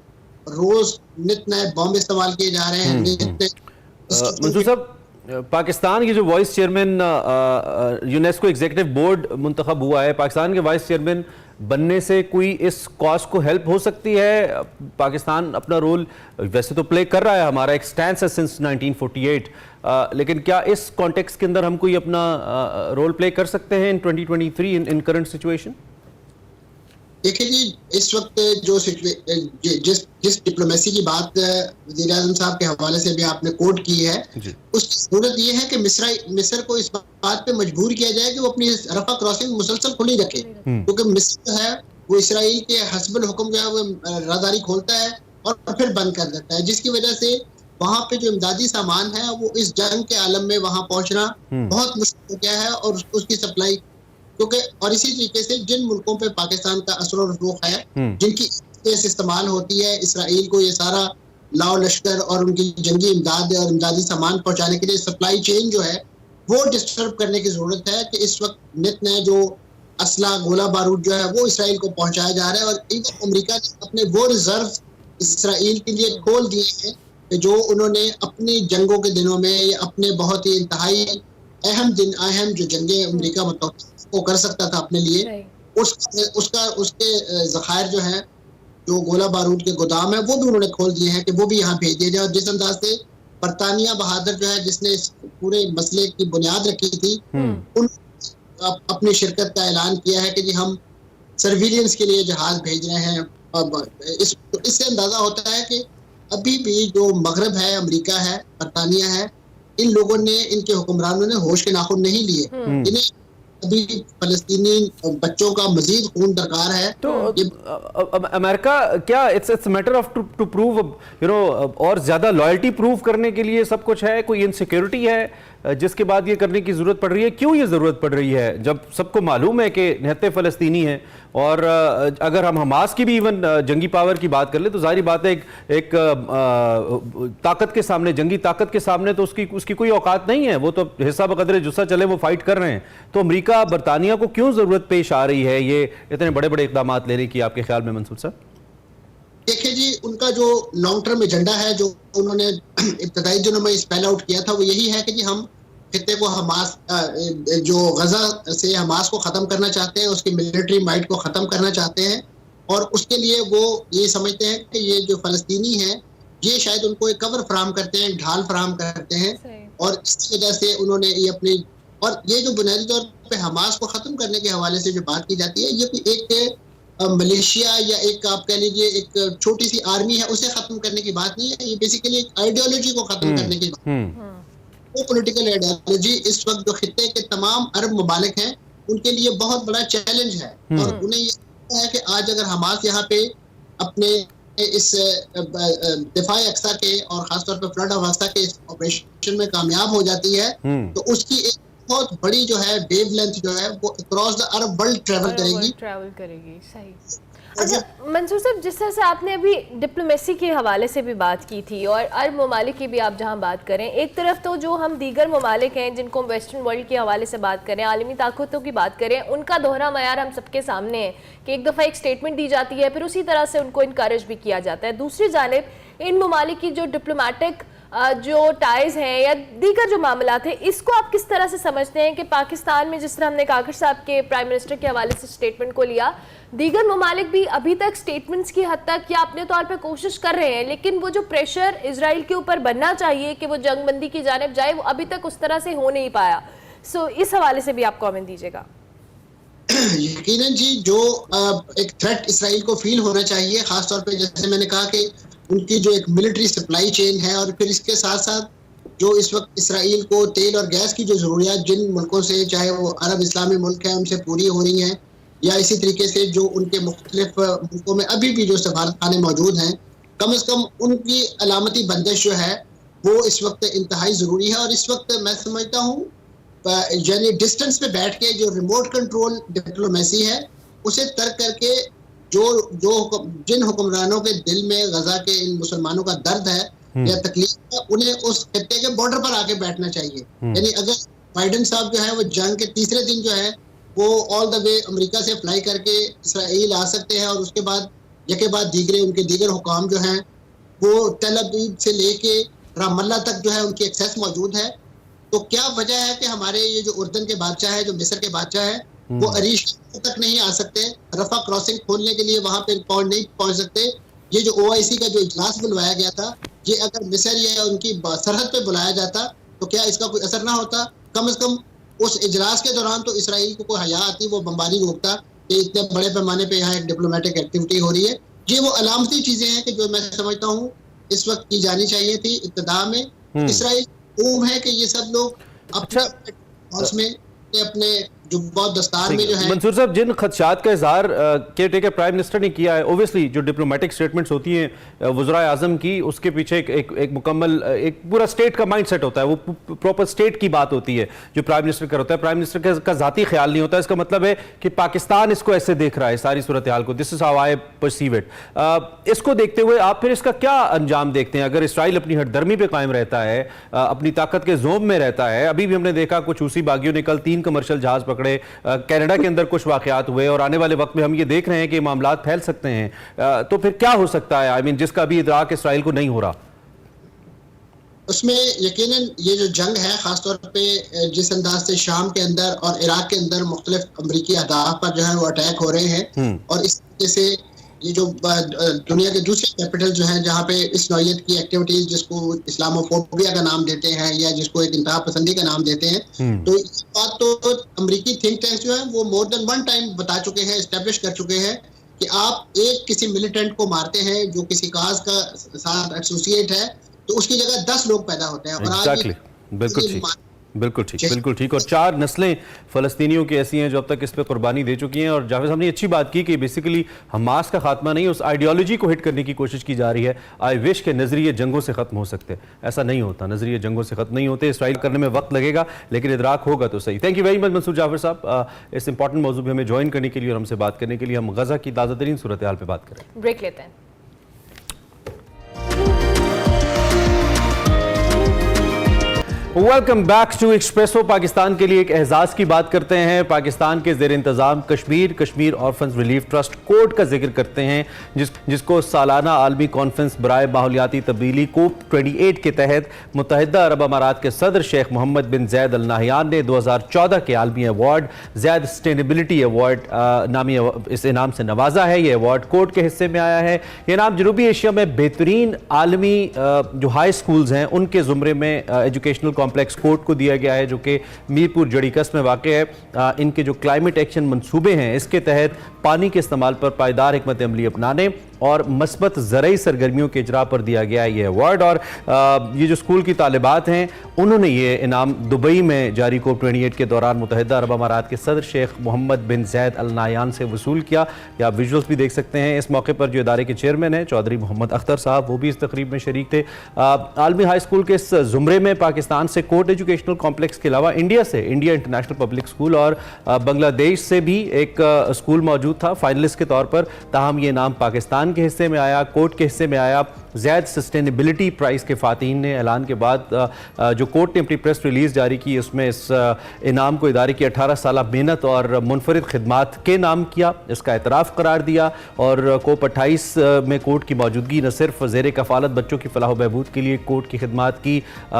रोज नित नए बॉम्ब इस्तेमाल किए जा रहे हैं। मंसूर साहब, पाकिस्तान की जो vice chairman UNESCO executive board मुंतखब हुआ है, पाकिस्तान के वाइस चेयरमैन बनने से कोई इस कॉज को हेल्प हो सकती है? पाकिस्तान अपना रोल वैसे तो प्ले कर रहा है, हमारा एक स्टैंस है सिंस 1948, लेकिन क्या इस कॉन्टेक्स्ट के अंदर हम कोई अपना रोल प्ले कर सकते हैं इन 2023 इन करंट सिचुएशन? देखिए जी, इस वक्त जो जिस डिप्लोमेसी की बात वज़ीर-ए-आज़म साहब के हवाले से भी आपने कोट की है, उसकी जरूरत ये है कि मिस्र को इस बात पे मजबूर किया जाए कि वो अपनी रफा क्रॉसिंग मुसलसल खुली रखे, क्योंकि मिस्र जो है वो इसराइल के हस्बल हुक्म जो है वो राहदारी खोलता है और फिर बंद कर देता है, जिसकी वजह से वहाँ पे जो इमदादी सामान है वो इस जंग के आलम में वहाँ पहुँचना बहुत मुश्किल हो गया है, और उसकी सप्लाई क्योंकि और इसी तरीके से जिन मुल्कों पे पाकिस्तान का असर और रुख है, जिनकी इस्तेमाल होती है इसराइल को ये सारा लाओ लश्कर और उनकी जंगी इमदाद और इमदादी सामान पहुंचाने के लिए सप्लाई चेन जो है वो डिस्टर्ब करने की जरूरत है कि इस वक्त नित नए जो असला गोला बारूद जो है वो इसराइल को पहुंचाया जा रहा है, और इवन अमेरिका ने अपने वो रिजर्व इसराइल के लिए खोल दिए हैं कि जो उन्होंने अपनी जंगों के दिनों में या अपने बहुत ही इंतहाई अहम जो जंगे अमेरिका को कर सकता था अपने लिए, उसके जखायर जो है, जो गोला बारूद के गोदाम है, वो भी उन्होंने खोल दिए हैं कि वो भी यहाँ भेज दिए जाए। और जिस अंदाज से बरतानिया बहादुर जो है, जिसने इस पूरे मसले की बुनियाद रखी थी, उन अपनी शिरकत का ऐलान किया है कि जी हम सर्विलियंस के लिए जहाज भेज रहे हैं। इससे अंदाजा होता है कि अभी भी जो मगरब है, अमेरिका है, बरतानिया है, इन लोगों ने, इनके हुक्मरानों ने होश के नाखून नहीं लिए। इन्हें अभी फलस्तीनी बच्चों का मजीद खून दरकार है। तो अमेरिका क्या it's matter of to prove और ज्यादा लॉयल्टी प्रूव करने के लिए सब कुछ है? कोई इनसिक्योरिटी है जिसके बाद ये करने की जरूरत पड़ रही है? क्यों ये जरूरत पड़ रही है जब सबको मालूम है कि निहत्ते फलस्तीनी हैं? और अगर हम हमास की भी इवन जंगी पावर की बात कर ले तो जाहिर बात है एक ताकत के सामने, जंगी ताकत के सामने तो उसकी कोई औकात नहीं है, वो तो हिस्सा बकदरे जुस्सा चले वो फाइट कर रहे हैं। तो अमेरिका बरतानिया को क्यों जरूरत पेश आ रही है ये इतने बड़े बड़े इकदाम लेने की, आपके ख्याल में मंसूर साहब? देखिए जी, उनका जो लॉन्ग टर्म एजेंडा है, जो उन्होंने इब्तदाई दिनों में स्पेल आउट किया था, वो यही है कि जी हम खित्ते को हमास, जो गजा से हमास को खत्म करना चाहते हैं, उसकी मिलिट्री माइट को खत्म करना चाहते हैं, और उसके लिए वो ये समझते हैं कि ये जो फलस्तीनी हैं ये शायद उनको एक कवर फराम करते हैं, ढाल फराम करते हैं, और इस वजह से उन्होंने ये अपनी, और ये जो बुनियादी तौर पे हमास को खत्म करने के हवाले से जो बात की जाती है, ये कोई एक मलेशिया या एक आप कह लीजिए एक छोटी सी आर्मी है उसे खत्म करने की बात नहीं है। ये बेसिकली एक आइडियोलॉजी को खत्म करने की बात, वो पॉलिटिकल आइडियोलॉजी इस वक्त जो खित्ते के तमाम अरब ममालिक हैं उनके लिए बहुत बड़ा चैलेंज है, और उन्हें ये लगता है कि आज अगर हमास यहाँ पे अपने इस दिफाई अक्सा के और खासतौर पर फ्लड अवस्था के इस ऑपरेशन में कामयाब हो जाती है, तो उसकी एक बहुत बड़ी जो है वेवलेंथ जो है वो across the Arab world travel करेगी। सही। अच्छा मंसूर साहब, जिस तरह से आपने अभी डिप्लोमेसी के हवाले से भी बात की थी और अरब ममालिक की भी आप जहां बात करें, एक तरफ तो जो हम दीगर ममालिक हैं जिनको हम वेस्टर्न वर्ल्ड के हवाले से बात करें, आलमी ताकतों की बात करें, उनका दोहरा मयार हम सबके सामने है कि एक दफ़ा एक स्टेटमेंट दी जाती है, फिर उसी तरह से उनको इनकरेज भी किया जाता है। दूसरी जानिब इन ममालिक की जो डिप्लोमेटिक जो टाइज हैं या दीगर जो मामला थे, इसको आप किस तरह से समझते हैं कि पाकिस्तान में जिस तरह हमने काकर साहब के प्राइम मिनिस्टर के हवाले से स्टेटमेंट को लिया, दीगर ममालिक भी अभी तक स्टेटमेंट्स की हद तक या अपने तौर पर कोशिश कर रहे हैं, लेकिन वो जो प्रेशर इजराइल के ऊपर बनना चाहिए कि वो जंगबंदी की जानिब जाए, वो अभी तक उस तरह से हो नहीं पाया। सो इस हवाले से भी आप कमेंट दीजिएगा। यकीनन जी, जो एक थ्रेट इसराइल को फील होना चाहिए, खासतौर पे जैसे मैंने कहा कि उनकी जो एक मिलिट्री सप्लाई चेन है, और फिर इसके साथ साथ जो इस वक्त इसराइल को तेल और गैस की जो ज़रूरियात जिन मुल्कों से, चाहे वो अरब इस्लामी मुल्क हैं, उनसे पूरी हो रही हैं, या इसी तरीके से जो उनके मुख्तलिफ मुल्कों में अभी भी जो सफारत खाने मौजूद हैं, कम से कम उनकी अलामती बंदिश जो है वो इस वक्त इंतहाई ज़रूरी है। और इस वक्त मैं समझता हूँ यानी डिस्टेंस पे बैठ के जो रिमोट कंट्रोल डिप्लोमेसी है उसे तर्क करके जिन हुक्मरानों के दिल में गजा के इन मुसलमानों का दर्द है या तकलीफ है, उन्हें उस खत्ते के बॉर्डर पर आके बैठना चाहिए। यानी अगर बाइडेन साहब जो है वो जंग के तीसरे दिन जो है वो ऑल द वे अमेरिका से फ्लाई करके इसराइल आ सकते हैं, और उसके बाद यके बाद उनके दीगर हुकाम जो हैं वो तेल अवीव से लेके रामल्ला तक जो है उनकी एक्सेस मौजूद है। तो क्या वजह है कि हमारे ये जो उर्दन के बादशाह है, जो मिस्र के बादशाह है, वो अरीश तक नहीं आ सकते, रफा क्रॉसिंग खोलने के लिए वहां पे नहीं पहुंच सकते। ये जो OIC का जो इजलास बुलवाया गया था, ये अगर मिस्र या उनकी सरहद पे बुलाया जाता तो क्या इसका कोई असर ना होता? कम से कम उस इजलास के दौरान तो इसराइल को कोई हया आती, वो बमबारी रोकता कि इतने बड़े पैमाने पे यहाँ एक डिप्लोमेटिक एक्टिविटी हो रही है। ये वो अलामती चीजें हैं कि जो मैं समझता हूँ इस वक्त की जानी चाहिए थी इब्तिदा में। इसराइल उम्मीद है कि ये सब लोग अपने अपने जो बहुत दस्तार में जो है। मंसूर साहब, जिन खदशात का इजहार केयर टेकर प्राइम मिनिस्टर ने किया है, ओबियसली जो डिप्लोमेटिक स्टेटमेंट्स होती हैं वज़राए आज़म की, उसके पीछे एक मुकम्मल एक पूरा स्टेट का माइंड सेट होता है, वो प्रॉपर स्टेट की बात होती है जो प्राइम मिनिस्टर का होता है। प्राइम मिनिस्टर का ज़ाती ख्याल नहीं होता। इसका मतलब है कि पाकिस्तान इसको ऐसे देख रहा है, सारी सूरत हाल को। This is how I perceive it. इसको देखते हुए आप फिर इसका क्या अंजाम देखते हैं अगर इसराइल अपनी हटदर्मी पे कायम रहता है, अपनी ताकत के जोम में रहता है? अभी भी हमने देखा कुछ हूसी बागियों ने कल 3 कमर्शियल जहाज पकड़े, कनाडा के अंदर कुछ वाकयात हुए, और आने वाले वक्त में हम ये देख रहे हैं कि मामलात फैल सकते हैं। तो फिर क्या हो सकता है, आई मीन जिसका अभी इदराक इसराइल को नहीं हो रहा? उसमें यकीनन ये जो जंग है, खासतौर पे जिस अंदाज से शाम के अंदर और इराक के अंदर मुख्तलिफ अमरीकी अहदाफ पर जो है वो अटैक हो रहे हैं, और इस तरीके से ये जो दुनिया के दूसरे कैपिटल जो हैं जहाँ पे इस नौयत की एक्टिविटीज, जिसको इस्लामोफोबिया का नाम देते हैं या जिसको एक इंतहा पसंदी का नाम देते हैं, तो इस बात तो अमरीकी थिंक टैंक जो है वो मोर देन वन टाइम बता चुके हैं, एस्टेब्लिश कर चुके हैं कि आप एक किसी मिलिटेंट को मारते हैं जो किसी काज का साथ एसोसिएट है, तो उसकी जगह 10 लोग पैदा होते हैं। और exactly. बिल्कुल ठीक, बिल्कुल ठीक। और 4 नस्लें फ़लस्तीनियों की ऐसी हैं जो अब तक इस पे कुर्बानी दे चुकी हैं। और जावेद साहब ने अच्छी बात की कि बेसिकली हमास का खात्मा नहीं, उस आइडियोलॉजी को हिट करने की कोशिश की जा रही है। आई विश के नजरिए जंगों से खत्म हो सकते, ऐसा नहीं होता, नजरिए जंगों से खत्म नहीं होते। इसराइल करने में वक्त लगेगा, लेकिन इदराक होगा तो सही। Thank you very much Mansoor Jafar साहब, इस इंपॉर्टेंट मौजूद में हमें ज्वाइन करने के लिए और हमसे बात करने के लिए। हम गजा की ताज़ा तरीन सूरत हाल पर बात करें, ब्रेक लेते हैं। Welcome back to Expresso. Pakistan के लिए एक एहसास की बात करते हैं। पाकिस्तान के ज़ेर इंतज़ाम Kashmir orphans relief trust court का जिक्र करते हैं, जिसको सालाना आलमी कॉन्फ्रेंस बराए माहौलियाती तब्दीली COP 28 के तहत मुत्तहिदा अरब अमारात के सदर शेख मोहम्मद बिन जैद अल नाहयान ने 2014 के आलमी अवार्ड जैद सस्टेनेबिलिटी अवार्ड नामी इस इनाम से नवाजा है। ये अवार्ड कोर्ट के हिस्से में आया है। ये इनाम जनूबी एशिया में बेहतरीन आलमी जो हाई स्कूल्स हैं उनके ज़ुमरे में एजुकेशनल कॉम्प्लेक्स कोर्ट को दिया गया है, जो कि मीरपुर जड़ीकस में वाक़ है। इनके जो क्लाइमेट एक्शन मंसूबे हैं, इसके तहत पानी के इस्तेमाल पर पायदार हिकमत अमली अपनाने और मस्बत ज़रई सरगर्मियों के इजरा पर दिया गया ये अवार्ड। और ये जो स्कूल की तालिबात हैं, उन्होंने ये इनाम दुबई में जारी COP 28 के दौरान मुत्तहिदा अरब अमारात के सदर शेख मोहम्मद बिन जैद अल नाहयान से वसूल किया। या आप विजुअल्स भी देख सकते हैं। इस मौके पर जो इदारे के चेयरमैन हैं चौधरी मोहम्मद अख्तर साहब, वो भी इस तकरीब में शरीक थे। आलमी हाई स्कूल के इस ज़ुमरे में पाकिस्तान से कोर्ट एजुकेशनल कॉम्प्लेक्स के अलावा इंडिया इंटरनेशनल पब्लिक स्कूल और बांग्लादेश से भी एक स्कूल मौजूद था फाइनलिस्ट के तौर पर। ताहम ये नाम पाकिस्तान के हिस्से में आया, कोर्ट के हिस्से में आया। जैद सस्टेनेबिलिटी प्राइज़ के फ़ातीन ने ऐलान के बाद जो कोर्ट ने अपनी प्रेस रिलीज़ जारी की, उसमें इस इनाम को इदारे की 18 साल मेहनत और मुनफरिद खिदमात के नाम किया, इसका एतराफ़ करार दिया। और COP 28 में कोर्ट की मौजूदगी न सिर्फ ज़ेर कफ़ालत बच्चों की फ़लाह बहबूद के लिए कोर्ट की खिदमात की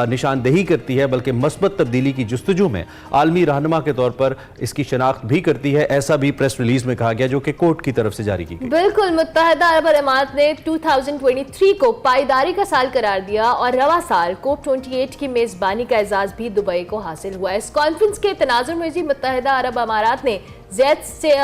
निशानदेही करती है, बल्कि मस्बत तब्दीली की जुस्तजू में आलमी रहनुमा के तौर पर इसकी शनाख्त भी करती है। ऐसा भी प्रेस रिलीज़ में कहा गया, जो कि कोर्ट की तरफ से जारी की गई। बिल्कुल, मुत्तहिदा अरब अमारात ने 2023 को पायदारी का साल करार दिया और रवा साल COP 28 की मेजबानी का एजाज भी दुबई को हासिल हुआ। इस कॉन्फ्रेंस के तनाजुर में जी मुत्तहिदा अरब अमारात ने जैद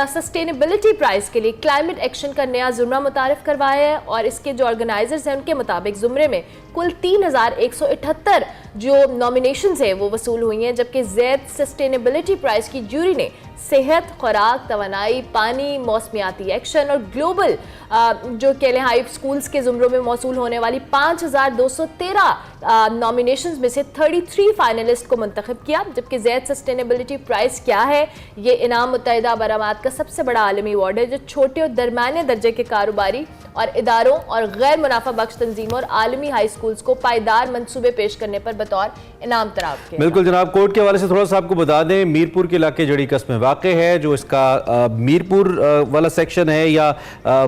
सस्टेनेबिलिटी प्राइज के लिए क्लाइमेट एक्शन का नया जुमरा मुतारिफ करवाया है। और इसके जो ऑर्गेनाइजर्स हैं, उनके मुताबिक जुमरे में कुल 3178 जो नॉमिनेशंस हैं वो वसूल हुई हैं, जबकि जैद सस्टेनेबिलिटी प्राइज की जूरी ने सेहत, खुराक, तवानाई, पानी, मौसमियाती एक्शन और ग्लोबल जो कहले हाई स्कूल्स के जुमरों में मौसूल होने वाली 5213 नॉमिनेशंस में से 33 फाइनलिस्ट को मुंतखब किया। जबकि जैद सस्टेनेबिलिटी प्राइज क्या है? ये इनाम मुत्तहिदा अरब अमारात का सबसे बड़ा आलमी अवार्ड है, जो छोटे और दरमियाने दर्जे के कारोबारी और इदारों और गैर मुनाफा बख्श तंजीमों और आलमी हाई स्कूल्स को पायदार मंसूबे पेश करने पर बतौर इनाम तराव किया। बिल्कुल जनाब, कोर्ट के हवाले से थोड़ा सा आपको बता दें, मीरपुर के इलाके जड़ीकस में वाक़ है, जो इसका मीरपुर वाला सेक्शन है या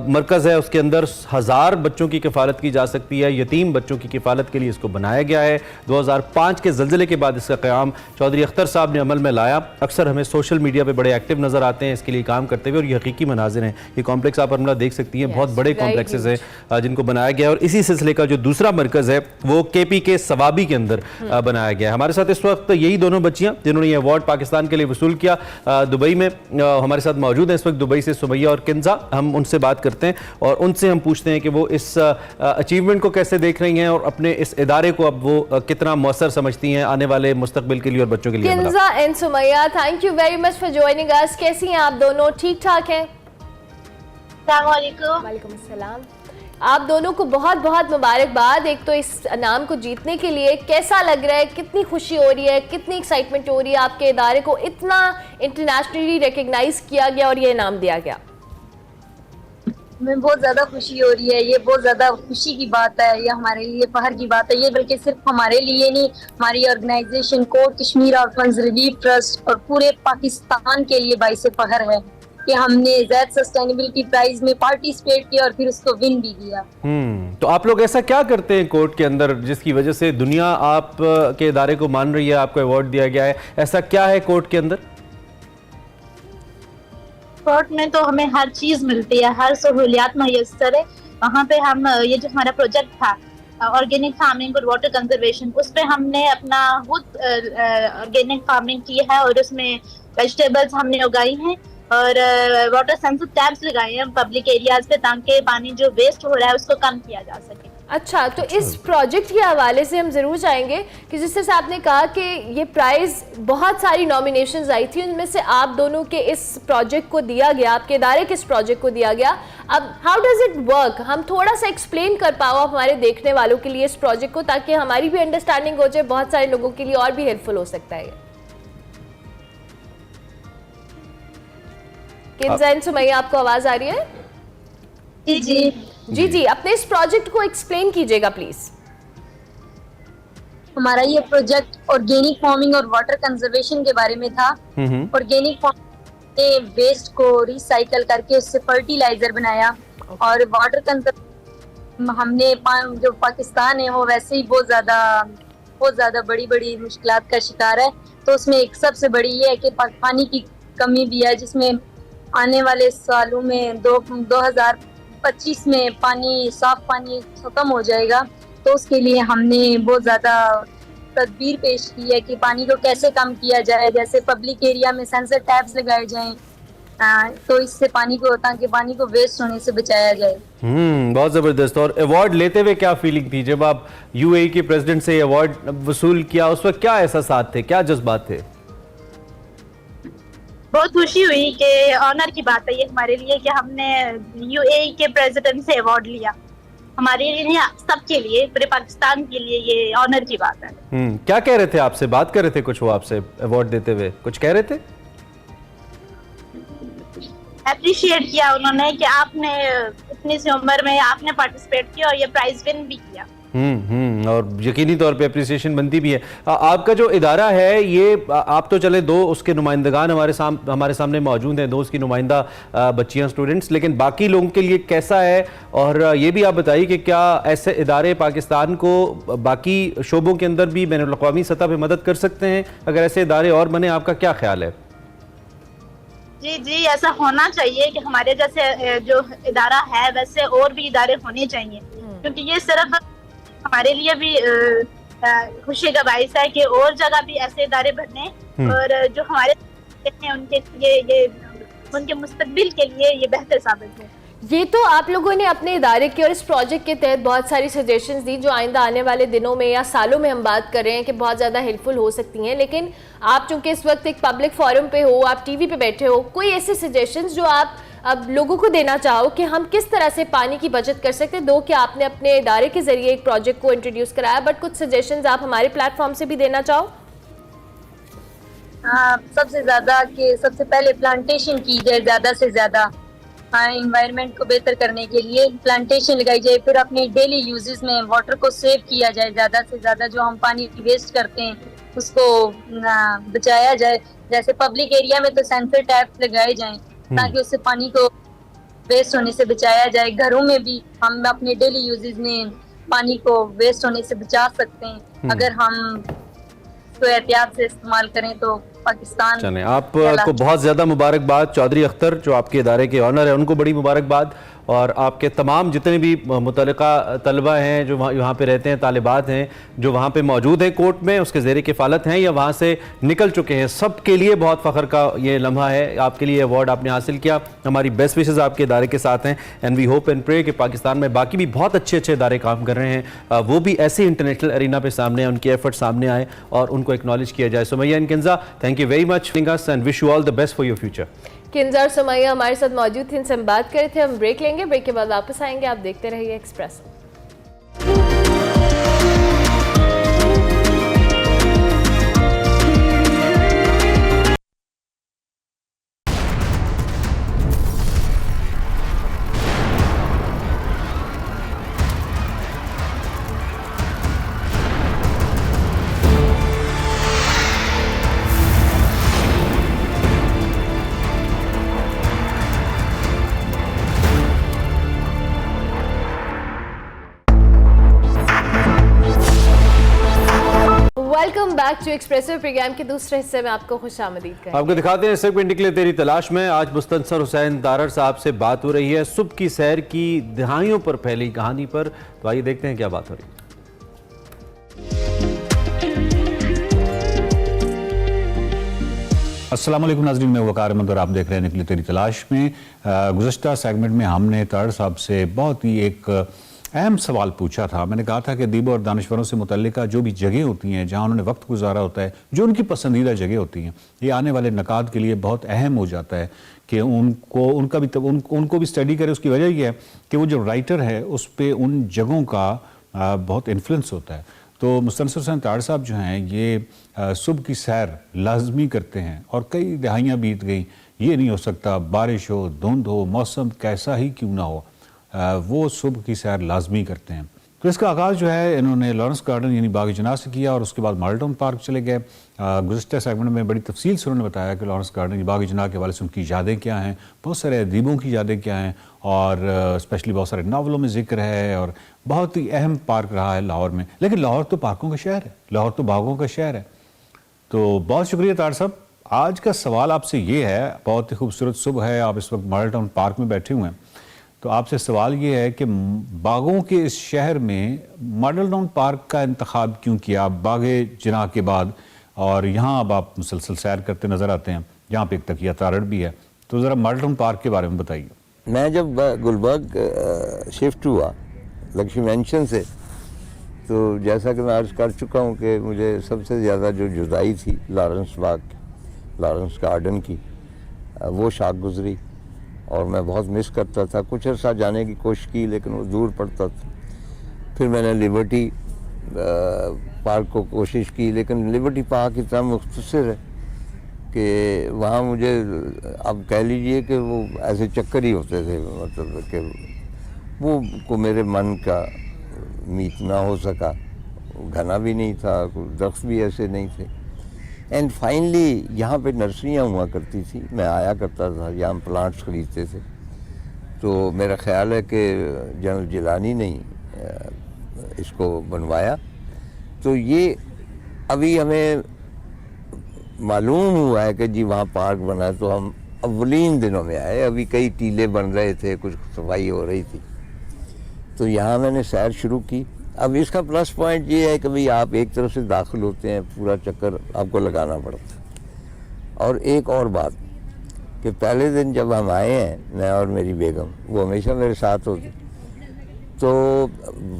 मरकज़ है, उसके अंदर 1000 बच्चों की किफ़ालत की जा सकती है। यतीम बच्चों की किफ़ालत के लिए इसको बनाया गया है। 2005 के ज़लज़ले के बाद इसका क़याम चौधरी अख्तर साहब ने अमल में लाया। अक्सर हमें सोशल मीडिया पर बड़े एक्टिव नज़र आते हैं इसके लिए काम करते हुए, और ये हकीकी मनाजिर हैं। ये कॉम्प्लेक्स आप हमला देख सकती हैं, बहुत बड़े कॉम्प्लेक्सेस हैं जिनको बनाया गया है। और इसी सिलसिले का जो दूसरा मरकज़ है वो KP के सवाबी के अंदर बनाया गया है। हमारे साथ इस वक्त यही दोनों बच्चियां जिन्होंने ये अवार्ड पाकिस्तान के लिए वसूल किया दुबई में हमारे साथ मौजूद हैं इस वक्त, दुबई से सुमैया और किंजा। हम उनसे बात करते हैं और उनसे हम पूछते हैं कि वो इस अचीवमेंट को कैसे देख रही हैं और अपने इस इदारे को अब वो कितना मौसर समझती हैं आने वाले मुस्तकबिल के लिए और बच्चों के लिए। Kinza and Sumaiya, thank you very much for joining अस। कैसी हैं आप दोनों? ठीक ठाक हैं? वालेकुम अस्सलाम। आप दोनों को बहुत बहुत मुबारकबाद एक तो इस इनाम को जीतने के लिए। कैसा लग रहा है, कितनी खुशी हो रही है, कितनी एक्साइटमेंट हो रही है आपके इदारे को इतना इंटरनेशनली रिकग्नाइज किया गया और ये इनाम दिया गया? हमें बहुत ज़्यादा खुशी हो रही है। ये बहुत ज़्यादा खुशी की बात है, ये हमारे लिए फख्र की बात है। ये बल्कि सिर्फ हमारे लिए नहीं, हमारी organization KORT Kashmir orphans relief trust और पूरे पाकिस्तान के लिए बाइस फख्र है कि हमने ज़ैद सस्टेनेबिलिटी प्राइज में पार्टिसिपेट किया और फिर उसको विन भी किया। तो आप लोग ऐसा क्या करते हैं कोर्ट के अंदर जिसकी वजह से दुनिया आप के इदारे को मान रही है, आपको अवार्ड दिया गया है? ऐसा क्या है कोर्ट के अंदर? कोर्ट में तो हमें हर चीज मिलती है, हर सहूलियात मुयस्सर है। वहाँ पे हम ये जो हमारा प्रोजेक्ट था ऑर्गेनिक फार्मिंग और वाटर कंजर्वेशन, उस पे हमने अपना खुद ऑर्गेनिक फार्मिंग की है और उसमें वेजिटेबल्स हमने उगाई हैं और वाटर सेंसर टैब्स लगाए हैं पब्लिक एरियाज पे ताकि पानी जो वेस्ट हो रहा है उसको कम किया जा सके। अच्छा, तो इस प्रोजेक्ट के हवाले से हम ज़रूर चाहेंगे कि जिस तरह से आपने कहा कि ये प्राइज़ बहुत सारी नॉमिनेशंस आई थी, उनमें से आप दोनों के इस प्रोजेक्ट को दिया गया, आपके इदारे के इस प्रोजेक्ट को दिया गया। अब हाउ डज़ इट वर्क? हम थोड़ा सा एक्सप्लेन कर पाओ हमारे देखने वालों के लिए इस प्रोजेक्ट को, ताकि हमारी भी अंडरस्टैंडिंग हो जाए, बहुत सारे लोगों के लिए और भी हेल्पफुल हो सकता है। किंजा एंड सुमैया, आपको आवाज़ आ रही है? जी जी जी जी, अपने इस प्रोजेक्ट को एक्सप्लेन कीजिएगा प्लीज। हमारा ये प्रोजेक्ट ऑर्गेनिक फार्मिंग और वाटर कंजर्वेशन के बारे में था। ऑर्गेनिक फार्मिंग ने वेस्ट को रिसाइकल करके उससे फर्टिलाइजर बनाया और वाटर कंजर्वेशन हमने जो पाकिस्तान है वो वैसे ही बहुत ज्यादा बड़ी बड़ी मुश्किलात का शिकार है, तो उसमें एक सबसे बड़ी ये है कि पानी की कमी भी है, जिसमें आने वाले सालों में 2025 में साफ पानी खत्म हो जाएगा। तो उसके लिए हमने बहुत ज़्यादा तदबीर पेश की है कि पानी को कैसे कम किया जाए, जैसे पब्लिक एरिया में सेंसर टैब्स लगाए जाएं, तो इससे पानी को वेस्ट होने से बचाया जाए। बहुत ज़बरदस्त। और अवार्ड लेते हुए क्या फीलिंग थी जब आप UAE के प्रेसिडेंट से अवार्ड वसूल किया? उस वक्त क्या एहसास थे, क्या जज्बात थे? बहुत खुशी हुई कि ऑनर की बात है ये हमारे लिए कि हमने UAE के प्रेसिडेंट से अवार्ड लिया। हमारे लिए, सबके लिए, पूरे पाकिस्तान के लिए ये ऑनर की बात है। क्या कह रहे थे आपसे? बात कर रहे थे कुछ वो आपसे अवार्ड देते हुए? कुछ कह रहे थे? अप्रिशिएट किया उन्होंने कि आपने इतनी सी उम्र में आपने पार्टिसिपेट किया और ये प्राइज विन भी किया। और यकीनी तौर पे अप्रिसिएशन बनती भी है। आपका जो इदारा है ये, आप तो चले दो उसके नुमाइंदगान हमारे सामने मौजूद हैं, दो उसकी नुमाइंदा बच्चियां स्टूडेंट्स, लेकिन बाकी लोगों के लिए कैसा है? और ये भी आप बताइए कि क्या ऐसे इदारे पाकिस्तान को बाकी शोबों के अंदर भी बैनुल अक़वामी सतह पर मदद कर सकते हैं? अगर ऐसे इदारे और बने, आपका क्या ख्याल है? जी, ऐसा होना चाहिए कि हमारे जैसे जो इदारा है वैसे और भी इदारे होने चाहिए, क्योंकि ये सिर्फ हमारे लिए भी खुशी का बाइस है कि और जगह भी ऐसे इदारे बने और जो हमारे हैं उनके लिए उनके मुस्तकबिल के लिए ये बेहतर साबित हो। ये तो आप लोगों ने अपने इदारे के और इस प्रोजेक्ट के तहत बहुत सारी सजेशंस दी जो आइंदा आने वाले दिनों में या सालों में हम बात कर रहे हैं कि बहुत ज़्यादा हेल्पफुल हो सकती हैं। लेकिन आप चूंकि इस वक्त एक पब्लिक फोरम पे हो, आप टीवी पे बैठे हो, कोई ऐसे सजेशंस जो आप अब लोगों को देना चाहो कि हम किस तरह से पानी की बचत कर सकते हैं? दो कि आपने अपने इदारे के जरिए एक प्रोजेक्ट को इंट्रोड्यूस कराया, बट कुछ सजेशंस आप हमारे प्लेटफॉर्म से भी देना चाहो? सबसे पहले प्लांटेशन की जाए, ज़्यादा से ज़्यादा एनवायरनमेंट को बेहतर करने के लिए प्लांटेशन लगाई जाए। फिर अपने डेली यूजेस में वाटर को सेव किया जाए, ज़्यादा से ज़्यादा जो हम पानी वेस्ट करते हैं उसको बचाया जाए। जैसे पब्लिक एरिया में तो सेंसर टैप्स लगाए जाएं ताकि उससे पानी को वेस्ट होने से बचाया जाए। घरों में भी हम अपने डेली यूजेस में पानी को वेस्ट होने से बचा सकते हैं अगर हम तो एहतियात से इस्तेमाल करें तो पाकिस्तान। चलें, आपको बहुत ज़्यादा मुबारकबाद। चौधरी अख्तर जो आपके इदारे के ऑनर है उनको बड़ी मुबारकबाद, और आपके तमाम जितने भी मुतल्लिका तलबा हैं जो यहाँ पे रहते हैं, तालिबात हैं जो वहाँ पे मौजूद हैं कोर्ट में, उसके ज़ेर किफ़ालत हैं या वहाँ से निकल चुके हैं, सब के लिए बहुत फ़ख्र का ये लम्हा है। आपके लिए अवार्ड आपने हासिल किया। हमारी बेस्ट विशेज़ आपके इदारे के साथ हैं and we hope and pray कि पाकिस्तान में बाकी भी बहुत अच्छे अच्छे इदारे काम कर रहे हैं, वो भी ऐसे इंटरनेशनल अरीना पे सामने आए, उनके एफर्ट सामने आए और उनको एक्नॉलेज किया जाए। Sumaiya and Kinza, thank you very much and wish you all the best for your future. Kinza और सुमैया हमारे साथ मौजूद थी, इनसे हम बात कर रहे थे। हम ब्रेक लेंगे, ब्रेक के बाद वापस आएंगे। आप देखते रहिए Express. Welcome back to Expressive program के दूसरे हिस्से में आपको खुशामदीद करें। आपको दिखाते हैं सेगमेंट निकले तेरी तलाश में। आज मुस्तनसर हुसैन दारर साहब से बात हो रही है सुबह की सैर की दहाइयों पर फैली कहानी पर। तो आइए देखते हैं क्या बात हो रही है। अस्सलाम वालेकुम नाज़रीन, मैं वकार अहमद और आप देख रहे हैं निकली तेरी तलाश में। गुज़श्ता सेगमेंट में हमने तारड़ साहब से बहुत ही एक अहम सवाल पूछा था। मैंने कहा था कि अदीबों और दानिश्वरों से मुतल्लिका जो भी जगह होती हैं जहाँ उन्होंने वक्त गुजारा होता है, जो उनकी पसंदीदा जगह होती हैं, ये आने वाले नकाद के लिए बहुत अहम हो जाता है कि उनको भी स्टडी करें। उसकी वजह यह है कि वो जो राइटर है उस पर उन जगहों का बहुत इन्फ्लुएंस होता है। तो मुस्तनसर हुसैन तारड़ साहब जो हैं ये सुबह की सैर लाजमी करते हैं और कई दहाइयाँ बीत गई, ये नहीं हो सकता, बारिश हो, धुंध हो, मौसम कैसा ही क्यों ना हो, वो सुबह की सैर लाजमी करते हैं। तो इसका आगाज़ जो है इन्होंने लॉरेंस गार्डन यानी बाग जना से किया और उसके बाद माडल टाउन पार्क चले गए। गुज़श्ता सेगमेंट में बड़ी तफसील से उन्होंने बताया कि लॉरेंस गार्डन या बाग जना के हवाले से उनकी यादें क्या हैं, बहुत सारे अदीबों की यादें क्या हैं और स्पेशली बहुत सारे नावलों में जिक्र है और बहुत ही अहम पार्क रहा है लाहौर में। लेकिन लाहौर तो पार्कों का शहर है, लाहौर तो बागों का शहर है। तो बहुत शुक्रिया तारड़ साहब। आज का सवाल आपसे ये है, बहुत ही खूबसूरत सुबह है, आप इस वक्त माडल टाउन पार्क में बैठे हुए हैं, तो आपसे सवाल ये है कि बागों के इस शहर में माडल टाउन पार्क का इंतखाब क्यों किया बागे जना के बाद, और यहाँ अब आप मुसलसल सैर करते नज़र आते हैं, यहाँ पे एक तकिया तारड़ भी है। तो ज़रा माडल टाउन पार्क के बारे में बताइए। मैं जब गुलबर्ग शिफ्ट हुआ लक्ष्मी मेंशन से, तो जैसा कि मैं अर्ज़ कर चुका हूँ कि मुझे सबसे ज़्यादा जो जुदाई थी लॉरेंस बाग, लॉरेंस गार्डन की, वो शाख गुजरी और मैं बहुत मिस करता था। कुछ अर्सा जाने की कोशिश की लेकिन वो दूर पड़ता था। फिर मैंने लिबर्टी पार्क को कोशिश की, लेकिन लिबर्टी पार्क इतना मुख्तसर है कि वहाँ मुझे अब कह लीजिए कि वो ऐसे चक्कर ही होते थे, मतलब कि वो को मेरे मन का मीत ना हो सका। घना भी नहीं था, दरख्त भी ऐसे नहीं थे। एंड फाइनली यहाँ पे नर्सरियाँ हुआ करती थी, मैं आया करता था, यहाँ प्लांट्स ख़रीदते थे। तो मेरा ख्याल है कि जनरल जिलानी ने इसको बनवाया। तो ये अभी हमें मालूम हुआ है कि जी वहाँ पार्क बना है, तो हम अव्वलीन दिनों में आए, अभी कई टीले बन रहे थे, कुछ सफाई हो रही थी, तो यहाँ मैंने सैर शुरू की। अब इसका प्लस पॉइंट ये है कि भाई आप एक तरफ से दाखिल होते हैं, पूरा चक्कर आपको लगाना पड़ता है। और एक और बात कि पहले दिन जब हम आए हैं, मैं और मेरी बेगम, वो हमेशा मेरे साथ होती, तो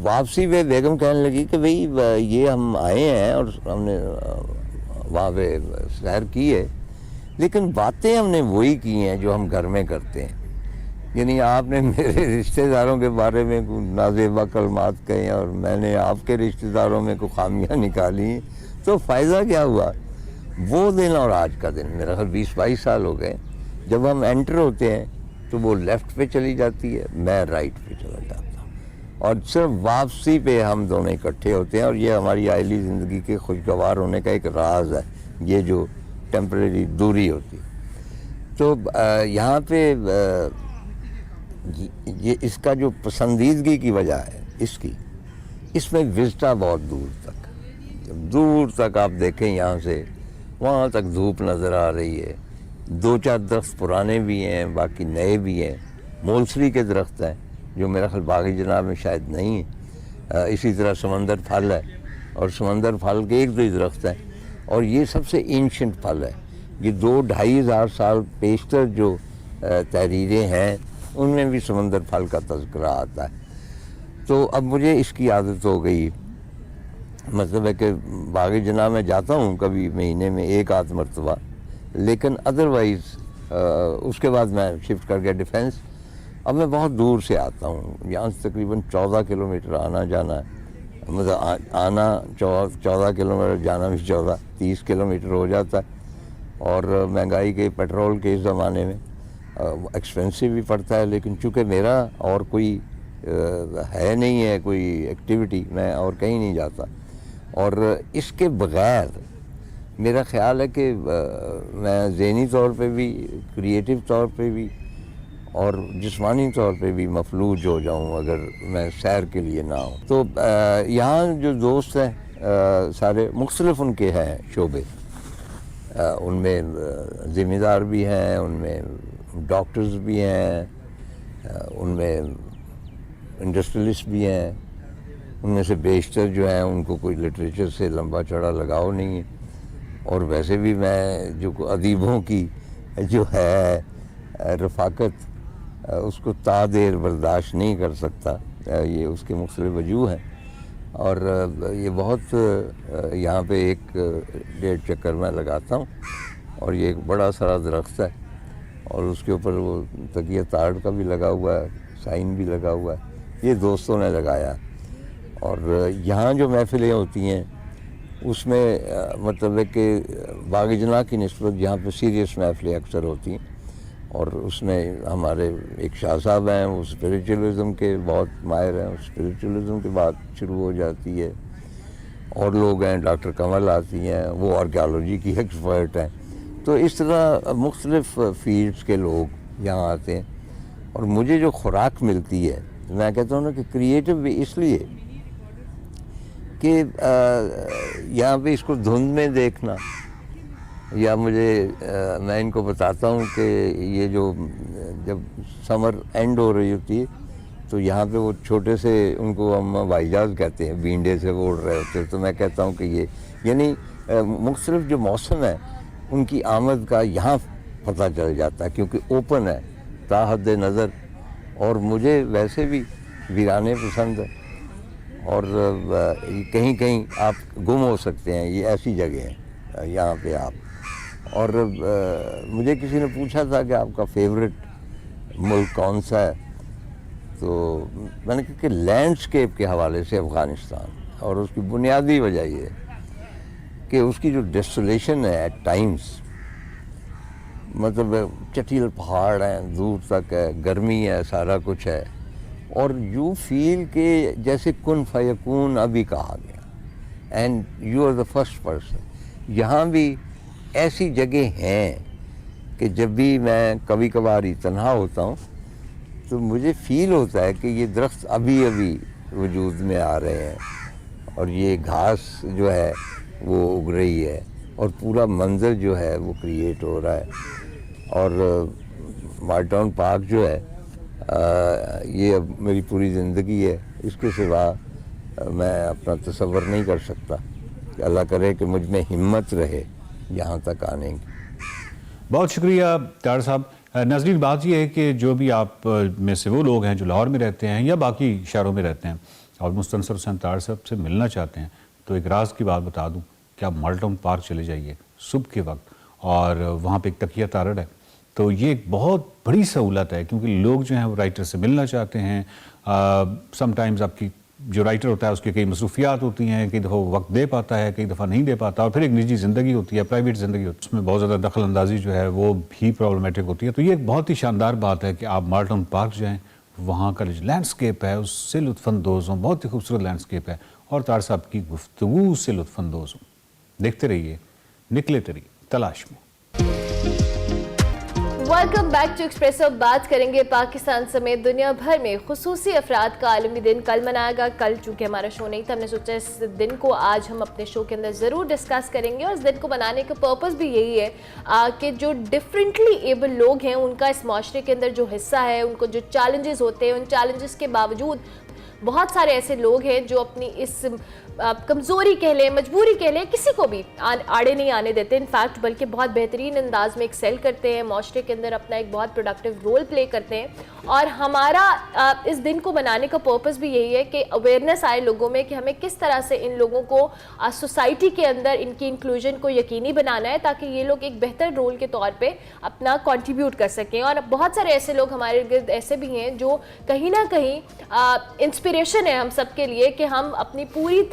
वापसी में बेगम कहने लगी कि भाई ये हम आए हैं और हमने वहाँ पे सैर की है, लेकिन बातें हमने वही की हैं जो हम घर में करते हैं। यानी आपने मेरे रिश्तेदारों के बारे में कुछ नाज़ेबा कलमात कहे और मैंने आपके रिश्तेदारों में कुछ खामियां निकाली, तो फ़ायदा क्या हुआ? वो दिन और आज का दिन, मेरा ख्याल 20-22 साल हो गए, जब हम एंटर होते हैं तो वो लेफ़्ट पे चली जाती है, मैं राइट पे चला जाता हूँ। और सिर्फ वापसी पे हम दोनों इकट्ठे होते हैं, और ये हमारी आइली ज़िंदगी के खुशगवार होने का एक राज है, ये जो टेम्परेरी दूरी होती है। तो यहाँ पे ये इसका जो पसंदीदगी की वजह है इसमें विस्टा बहुत दूर तक आप देखें, यहाँ से वहाँ तक धूप नज़र आ रही है। 2-4 दरख्त पुराने भी हैं, बाकी नए भी हैं। मोलसरी के दरख्त हैं जो मेरा ख्याल बागी जनाब में शायद नहीं है। इसी तरह समंदर फल है, और समंदर फल के 1-2 दरख्त हैं, और ये सबसे एंशिएंट फल है। ये 2-2.5 हज़ार साल पेशतर जो तहरीरें हैं उनमें भी समंदर फल का तज़किरा आता है। तो अब मुझे इसकी आदत हो गई, मतलब है कि बागी जनाब में जाता हूँ कभी महीने में 1-8 मरतबा, लेकिन अदरवाइज़ उसके बाद मैं शिफ्ट कर गया डिफेंस। अब मैं बहुत दूर से आता हूँ, यहाँ से तकरीबन 14 किलोमीटर आना जाना है, मतलब आना 14 किलोमीटर, जाना भी 14-30 किलोमीटर हो जाता है। और महंगाई के पेट्रोल के इस ज़माने में एक्सपेंसिव भी पड़ता है, लेकिन चूँकि मेरा और कोई है नहीं है कोई एक्टिविटी, मैं और कहीं नहीं जाता, और इसके बग़ैर मेरा ख्याल है कि मैं ज़हनी तौर पे भी, क्रिएटिव तौर पे भी और जिस्मानी तौर पे भी मफलूज हो जाऊं अगर मैं सैर के लिए ना हो। तो यहाँ जो दोस्त हैं सारे मुख्तलिफ उनके हैं शोबे, उनमें ज़िम्मेदार भी हैं, उनमें डॉक्टर्स भी हैं, उनमें इंडस्ट्रियलिस्ट भी हैं, उनमें से बेशतर जो हैं उनको कोई लिटरेचर से लंबा चौड़ा लगाव नहीं है। और वैसे भी मैं जो अदीबों की जो है रफ़ाकत, उसको तादेर बर्दाश्त नहीं कर सकता, ये उसके मुख्तलिफ वजूह हैं। और ये बहुत यहाँ पे 1-1.5 चक्कर मैं लगाता हूँ, और ये एक बड़ा सारा दरख्त है, और उसके ऊपर वो तकिया ताड़ का भी लगा हुआ है, साइन भी लगा हुआ है, ये दोस्तों ने लगाया। और यहाँ जो महफिलें होती हैं उसमें मतलब है कि बागी जना की निस्बत यहाँ पे सीरियस महफिलें अक्सर होती हैं, और उसमें हमारे एक शाह साहब हैं, वो स्पिरिचुअलिज़म के बहुत माहिर हैं, स्पिरिचुअलिज़म की बात शुरू हो जाती है। और लोग हैं, डॉक्टर कमल आती हैं, वो आर्कियोलॉजी की एक्सपर्ट हैं। तो इस तरह मुख्तलिफ फील्ड्स के लोग यहाँ आते हैं, और मुझे जो खुराक मिलती है, मैं कहता हूँ ना कि क्रिएटिव भी इसलिए कि यहाँ पे इसको धुंध में देखना, या मैं इनको बताता हूँ कि ये जो जब समर एंड हो रही होती है तो यहाँ पे वो छोटे से, उनको हम भाईजाज कहते हैं, बींडे से वो उड़ रहे होते हैं। तो मैं कहता हूँ कि ये यानी मुख्तलिफ जो मौसम है उनकी आमद का यहाँ पता चल जाता है, क्योंकि ओपन है ताहद नज़र। और मुझे वैसे भी वीराने पसंद है, और कहीं कहीं आप गुम हो सकते हैं, ये ऐसी जगह है यहाँ पे आप। और मुझे किसी ने पूछा था कि आपका फेवरेट मुल्क कौन सा है, तो मैंने कहा कि लैंडस्केप के हवाले से अफ़गानिस्तान। और उसकी बुनियादी वजह ये है कि उसकी जो डेस्टिलेशन है एट टाइम्स, मतलब चटील पहाड़ हैं, दूर तक है, गर्मी है, सारा कुछ है, और यू फील के जैसे कुन फयकून अभी कहा गया, and you are the first person. यहाँ भी ऐसी जगह हैं कि जब भी मैं कभी कभार ही तन्हा होता हूँ तो मुझे फील होता है कि ये दरख्त अभी अभी वजूद में आ रहे हैं, और ये घास जो है वो उग रही है, और पूरा मंज़र जो है वो क्रिएट हो रहा है। और मार्टाउन पार्क जो है ये अब मेरी पूरी ज़िंदगी है, इसके सिवा मैं अपना तसव्वुर नहीं कर सकता। कि अल्लाह करे कि मुझ में हिम्मत रहे यहाँ तक आने की। बहुत शुक्रिया तार साहब। नाज़रीन, बात यह है कि जो भी आप में से वो लोग हैं जो लाहौर में रहते हैं या बाकी शहरों में रहते हैं और मुस्तनसर हुसैन तार साहब से मिलना चाहते हैं, तो एक राज की बात बता दूं कि आप माल्टाउन पार्क चले जाइए सुबह के वक्त, और वहाँ पे एक तकिया तारड़ है। तो ये एक बहुत बड़ी सहूलत है, क्योंकि लोग जो हैं वो राइटर से मिलना चाहते हैं। समटाइम्स आपकी जो राइटर होता है उसकी कई मसरूफियात होती हैं, कई दफ़ा वक्त दे पाता है, कई दफ़ा नहीं दे पाता, और फिर एक निजी ज़िंदगी होती है, प्राइवेट ज़िंदगी होती है, उसमें बहुत ज़्यादा दखल अंदाजी जो है वो भी प्रॉब्लमेटिक होती है। तो ये एक बहुत ही शानदार बात है कि आप माल्टाउन पार्क जाएँ, वहाँ का जो लैंडस्केप है उससे लुत्फ़अंदोज़ हों। बहुत ही खूबसूरत लैंडस्केप है और तार साहब की गुफ्तगू से लुत्फ़अंदोज़ हों। देखते रहिए निकले तेरी तलाश में। Welcome back to Expresso. बात करेंगे पाकिस्तान समेत दुनिया भर में खुसूसी अफराद का आलमी दिन कल मनाएगा। कल चूंकि हमारा शो नहीं था, हमने सोचा इस दिन को आज हम अपने शो के अंदर ज़रूर डिस्कस करेंगे। और इस दिन को बनाने का पर्पस भी यही है कि जो डिफरेंटली एबल लोग हैं उनका इस माशरे के अंदर जो हिस्सा है, उनको जो चैलेंजेस होते हैं, उन चैलेंजेस के बावजूद बहुत सारे ऐसे लोग हैं जो अपनी इस कमज़ोरी कह लें, मजबूरी कह लें, किसी को भी आड़े नहीं आने देते इनफैक्ट, बल्कि बहुत बेहतरीन अंदाज में एक्सेल करते हैं, माशरे के अंदर अपना एक बहुत प्रोडक्टिव रोल प्ले करते हैं। और हमारा इस दिन को बनाने का पर्पस भी यही है कि अवेयरनेस आए लोगों में कि हमें किस तरह से इन लोगों को सोसाइटी के अंदर इनकी इंक्लूजन को यकीनी बनाना है ताकि ये लोग एक बेहतर रोल के तौर पे अपना कंट्रीब्यूट कर सकें। और बहुत सारे ऐसे लोग हमारे गिर्द ऐसे भी हैं जो कहीं ना कहीं इंस्पिरेशन है हम सब के लिए कि हम अपनी पूरी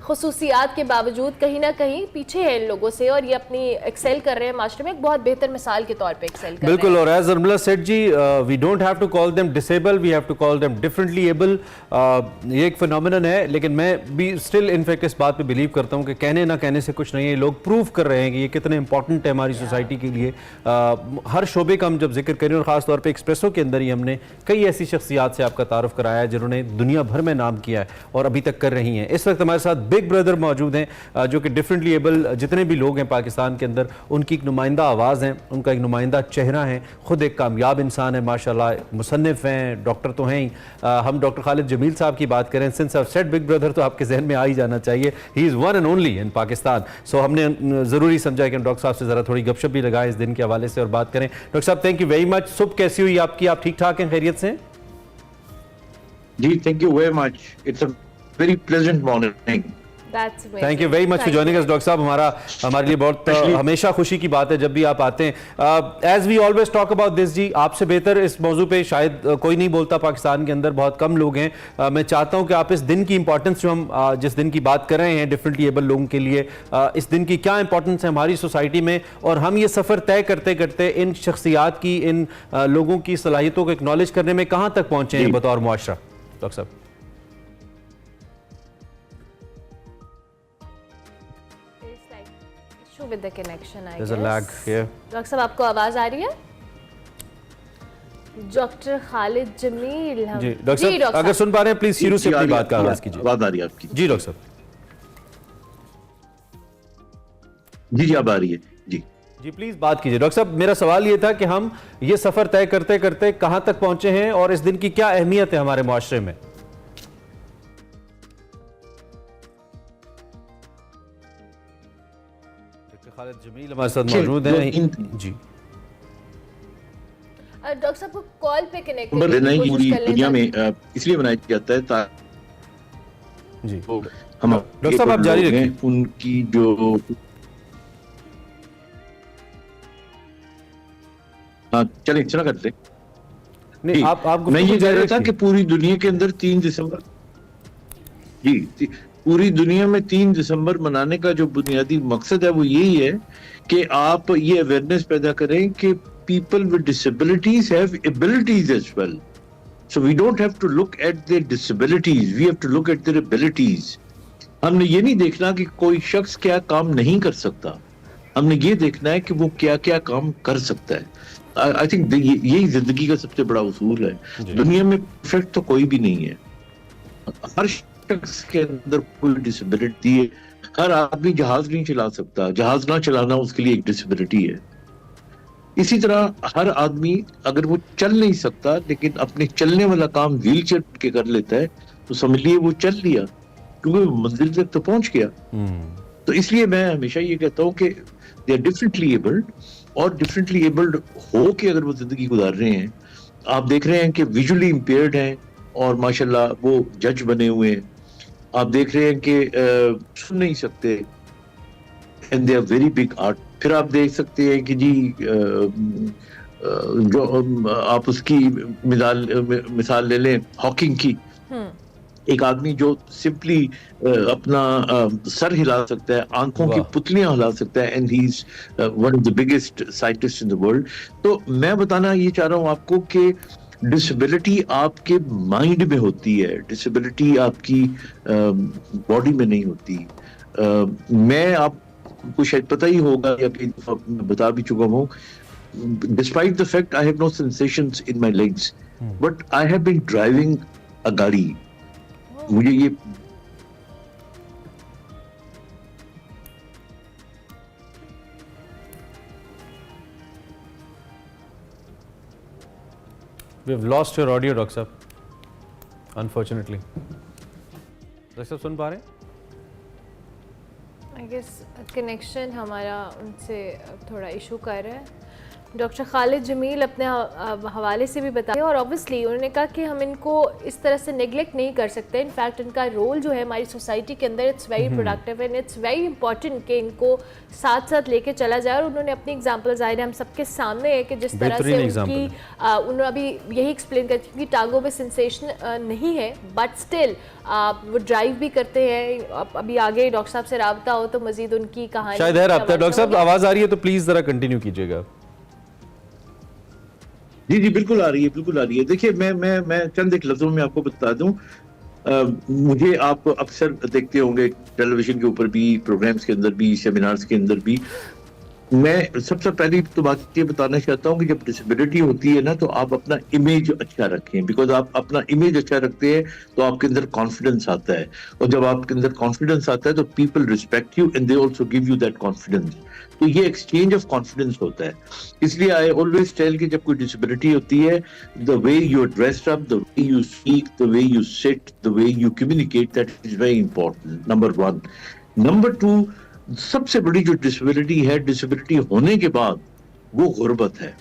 खुसूसियात के बावजूद कहीं ना कहीं पीछे हैं इन लोगों से और ये अपनी एक्सेल कर रहे हैं मास्टर में, एक बहुत बेहतर मिसाल के तौर पे एक्सेल कर बिल्कुल। रहे हैं। और as Urmila Seth ji, we don't have to call them disable, we have to call them differently able. ये एक फिनोमिनन है, लेकिन मैं भी स्टिल इनफैक्ट इस बात पे बिलीव करता हूँ कि कहने ना कहने से कुछ नहीं है। लोग प्रूव कर रहे हैं कि ये कितने इंपॉर्टेंट है हमारी सोसाइटी के लिए। हर शोबे का हम जब जिक्र करें और ख़ासतौर पर एक्सप्रेसो के अंदर ही हमने कई ऐसी शख्सियात से आपका तारुफ कराया है जिन्होंने दुनिया भर में नाम किया है और अभी तक कर रही हैं। इस वक्त हमारे साथ बिग ब्रदर मौजूद हैं जो कि डिफरेंटली एबल जितने भी लोग हैं पाकिस्तान के अंदर, उनकी एक नुमाइंदा आवाज़ हैं, उनका एक नुमाइंदा चेहरा है। खुद एक कामयाब इंसान है माशाल्लाह, मुसन्निफ हैं, डॉक्टर तो हैं ही। हम डॉक्टर खालिद जमील साहब की बात करें, since I said big brother तो आपके जहन में आ ही जाना चाहिए, he is one and only in Pakistan. So हमने ज़रूरी समझा कि हम डॉक्टर साहब से ज़रा थोड़ी गपशप भी लगाएं इस दिन के हवाले से और बात करें। डॉक्टर साहब थैंक यू वेरी मच। सुबह कैसी हुई आपकी? आप ठीक ठाक हैं, खैरियत से? जी, thank you very much. It's a very pleasant morning. Thank you very much for joining us doctor साहब। हमारे लिए बहुत हमेशा खुशी की बात है जब भी आप आते हैं। As we always talk about this जी, आपसे बेहतर इस मौजू पे शायद कोई नहीं बोलता पाकिस्तान के अंदर, बहुत कम लोग हैं। मैं चाहता हूं कि आप इस दिन की इंपॉर्टेंस जो हम जिस दिन की बात कर रहे हैं डिफरेंटली एबल लोगों के लिए, इस दिन की क्या इंपॉर्टेंस है हमारी सोसाइटी में और हम ये सफ़र तय करते करते इन शख्सियात की, इन लोगों की सलाहियतों को एक्नॉलेज करने में कहाँ तक पहुँचे हैं बतौर मुआशरा? डॉक्टर साहब with the connection, I there's guess. a lag here. Doctor साहब आपको आवाज आ रही है? डॉक्टर खालिद जमील हम जी डॉक्टर साहब अगर सुन पा रहे हैं प्लीज शुरू से अपनी बात का आगाज कीजिए। आवाज आ रही है आपकी? जी डॉक्टर साहब। जी अब आ रही है जी। जी प्लीज बात कीजिए। डॉक्टर साहब मेरा सवाल ये था कि हम ये सफर तय करते करते कहां तक पहुंचे हैं और इस दिन की क्या अहमियत है हमारे मुआशरे में? खालिद जमील हमारे साथ मौजूद हैं। जी डॉक्टर साहब को कॉल पे कनेक्ट नहीं पूरी दुनिया में इसलिए मनाया जाता है जी। हम डॉक्टर साहब आप जारी रखें। उनकी जो चलिए चला करते नहीं आप मैं ये कह रहा था कि पूरी दुनिया के अंदर 3 दिसंबर जी पूरी दुनिया में 3 दिसंबर मनाने का जो बुनियादी मकसद है वो यही है कि आप ये अवेयरनेस पैदा करें कि people with disabilities have abilities as well. So we don't have to look at their disabilities, we have to look at their abilities. हमने ये नहीं देखना कि कोई शख्स क्या काम नहीं कर सकता, हमने ये देखना है कि वो क्या क्या काम कर सकता है। आई थिंक यही जिंदगी का सबसे बड़ा उसूल है। दुनिया में परफेक्ट तो कोई भी नहीं है, हर शख्स के अंदर कोई डिसेबिलिटी है। हर आदमी जहाज नहीं चला सकता, जहाज ना चलाना उसके लिए एक डिसेबिलिटी है। इसी तरह हर आदमी अगर वो चल नहीं सकता लेकिन अपने चलने वाला काम व्हील चेयर के कर लेता है तो समझ लिए वो चल लिया, क्योंकि वो मंजिल तक तो पहुंच गया। तो इसलिए मैं हमेशा ये कहता हूँ कि दे आर डिफरेंटली एबल्ड, और डिफरेंटली एबल्ड हो के अगर वो जिंदगी गुजार रहे हैं, आप देख रहे हैं कि विजुअली इम्पेयर्ड हैं और माशाल्लाह वो जज बने हुए हैं। आप देख रहे हैं कि सुन नहीं सकते and they are very big art. फिर आप देख सकते हैं कि जी जो आप उसकी मिसाल ले लें हॉकिंग की, एक आदमी जो सिंपली अपना सर हिला सकता है, आंखों की पुतलियां हिला सकता है, and he is one of the biggest scientist in the world. तो मैं बताना ये चाह रहा हूँ आपको कि डिसेबिलिटी आपके माइंड में होती है, डिसेबिलिटी आपकी बॉडी में नहीं होती। मैं आपको शायद पता ही होगा या कई दफा बता भी चुका हूँ, despite the fact I have no sensations in my legs but I have been driving a गाड़ी। मुझे ये We have lost your audio, doctor साहब, unfortunately. डॉक्टर साहब सुन पा रहे हैं? आई गेस कनेक्शन हमारा उनसे थोड़ा इशू कर रहा है। डॉक्टर खालिद जमील अपने हवाले से भी बताया और ऑब्वियसली उन्होंने कहा कि हम इनको इस तरह से नेगलेक्ट नहीं कर सकते। इनफैक्ट इनका रोल जो है हमारी सोसाइटी के अंदर it's very productive and it's very important कि इनको साथ साथ लेके चला जाए। और उन्होंने अपनी एग्जांपल ज़ाहिर है हम सबके सामने है कि जिस तरह से उनकी उन्होंने अभी यही एक्सप्लेन कर कि टांगों में सेंसेशन नहीं है बट स्टिल वो ड्राइव भी करते हैं। अभी आगे डॉक्टर साहब से राब्ता हो तो मजीद उनकी कहानी शायद है राब्ता। डॉक्टर साहब आवाज़ आ रही है तो प्लीज़ ज़रा कंटिन्यू कीजिएगा। जी जी बिल्कुल आ रही है, बिल्कुल आ रही है। देखिए मैं चंद एक लफ्जों में आपको बता दूं, मुझे आप अक्सर देखते होंगे टेलीविजन के ऊपर भी, प्रोग्राम्स के अंदर भी, सेमिनार्स के अंदर भी। मैं सबसे पहली तो बात ये बताना चाहता हूँ कि जब डिसेबिलिटी होती है ना तो आप अपना इमेज अच्छा रखें, बिकॉज आप अपना इमेज अच्छा रखते हैं तो आपके अंदर कॉन्फिडेंस आता है, और जब आपके अंदर कॉन्फिडेंस आता है तो people respect you and they also give you that confidence. तो ये एक्सचेंज ऑफ कॉन्फिडेंस होता है। इसलिए आई ऑलवेज टेल कि जब कोई डिसेबिलिटी होती है, the way you are dressed up, the way you speak, the way you sit, the way you communicate, that is very important, number 1। Number 2, सबसे बड़ी जो डिसेबिलिटी है, डिसेबिलिटी होने के बाद वो गुर्बत है।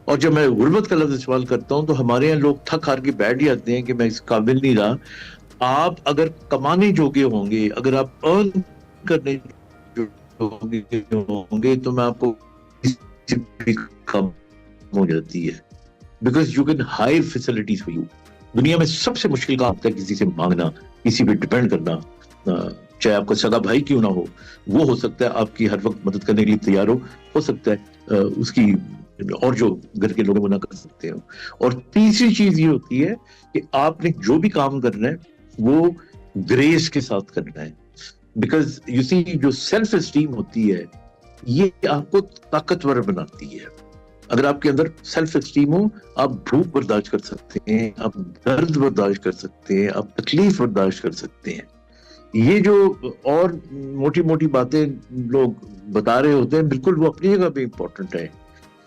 और जब मैं गुर्बत का लफ्ज इस्तेमाल करता हूं तो हमारे यहाँ लोग थक हार के बैठ जाते हैं कि मैं इस काबिल नहीं रहा। आप अगर कमाने जोगे होंगे, अगर आप अर्न करने होंगे तो मैं आपको कम हो जाती है, because you can hire facilities for you. दुनिया में सबसे मुश्किल काम होता है किसी से मांगना, किसी पे डिपेंड करना, चाहे आपका सगा भाई क्यों ना हो। वो हो सकता है आपकी हर वक्त मदद करने के लिए तैयार हो सकता है उसकी और जो घर के लोग मना कर सकते हो। और तीसरी चीज ये होती है कि आपने जो भी काम करना है वो ग्रेस के साथ करना है, बिकॉज यू सी जो सेल्फ एस्टीम होती है ये आपको ताकतवर बनाती है। अगर आपके अंदर सेल्फ एस्टीम हो, आप भूख बर्दाश्त कर सकते हैं, आप दर्द बर्दाश्त कर सकते हैं, आप तकलीफ बर्दाश्त कर सकते हैं। ये जो और मोटी मोटी बातें लोग बता रहे होते हैं, बिल्कुल वो अपनी जगह पे इंपॉर्टेंट है,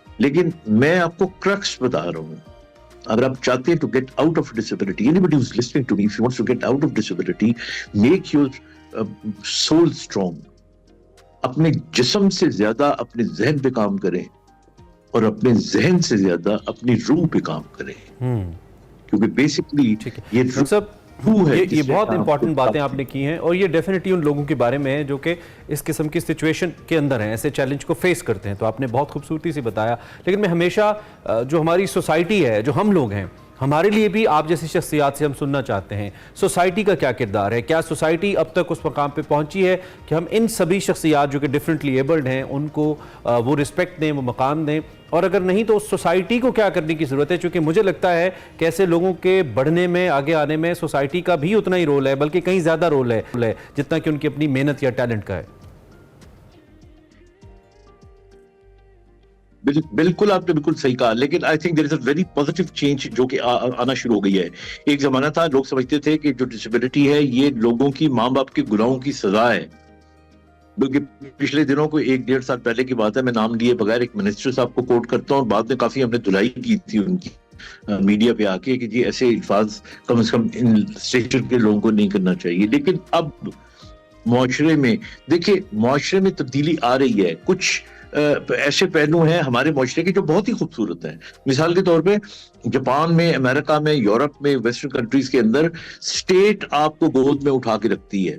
लेकिन मैं आपको क्रक्स बता रहा हूँ। अगर आप चाहते हैं to get out of disability, anybody who is listening to me, if you wants to get out of disability, make your soul strong. अपने जिस्म से ज्यादा अपने जहन पे काम करें और अपने जहन से ज्यादा अपनी रूह पे काम करें, क्योंकि बेसिकली ये सब ये बहुत इंपॉर्टेंट बातें आपने की हैं और ये डेफिनेटली उन लोगों के बारे में है जो कि इस किस्म की सिचुएशन के अंदर हैं, ऐसे चैलेंज को फेस करते हैं। तो आपने बहुत खूबसूरती से बताया। लेकिन मैं हमेशा जो हमारी सोसाइटी है, जो हम लोग हैं, हमारे लिए भी आप जैसी शख्सियात से हम सुनना चाहते हैं सोसाइटी का क्या किरदार है। क्या सोसाइटी अब तक उस मकाम पे पहुंची है कि हम इन सभी शख्सियात जो कि डिफरेंटली एबल्ड हैं उनको वो रिस्पेक्ट दें, वो मकाम दें, और अगर नहीं तो सोसाइटी को क्या करने की ज़रूरत है? क्योंकि मुझे लगता है कि ऐसे लोगों के बढ़ने में, आगे आने में सोसाइटी का भी उतना ही रोल है, बल्कि कहीं ज़्यादा रोल है जितना कि उनकी अपनी मेहनत या टैलेंट का है। बिल्कुल आपने बिल्कुल सही कहा, लेकिन I think there is a very positive change जो कि आना शुरू हो गई है। एक जमाना था लोग समझते थे कि जो डिसेबिलिटी है ये लोगों की, माँ बाप के गुनाहों की सजा है। बल्कि पिछले दिनों को 1-1.5 साल पहले की बात है, मैं नाम लिए बगैर एक मिनिस्टर साहब को कोट करता हूँ, बाद में काफी हमने धुलाई की थी उनकी मीडिया पे आके कि जी ऐसे अल्फाज कम से कम इन स्टेशन के लोगों को नहीं करना चाहिए। लेकिन अब मुआशरे में देखिए, मुआशरे में तब्दीली आ रही है। कुछ ऐसे पहलू हैं हमारे मुआशरे के जो बहुत ही खूबसूरत हैं। मिसाल के तौर पे जापान में, अमेरिका में, यूरोप में, वेस्टर्न कंट्रीज के अंदर स्टेट आपको गोद में उठा के रखती है।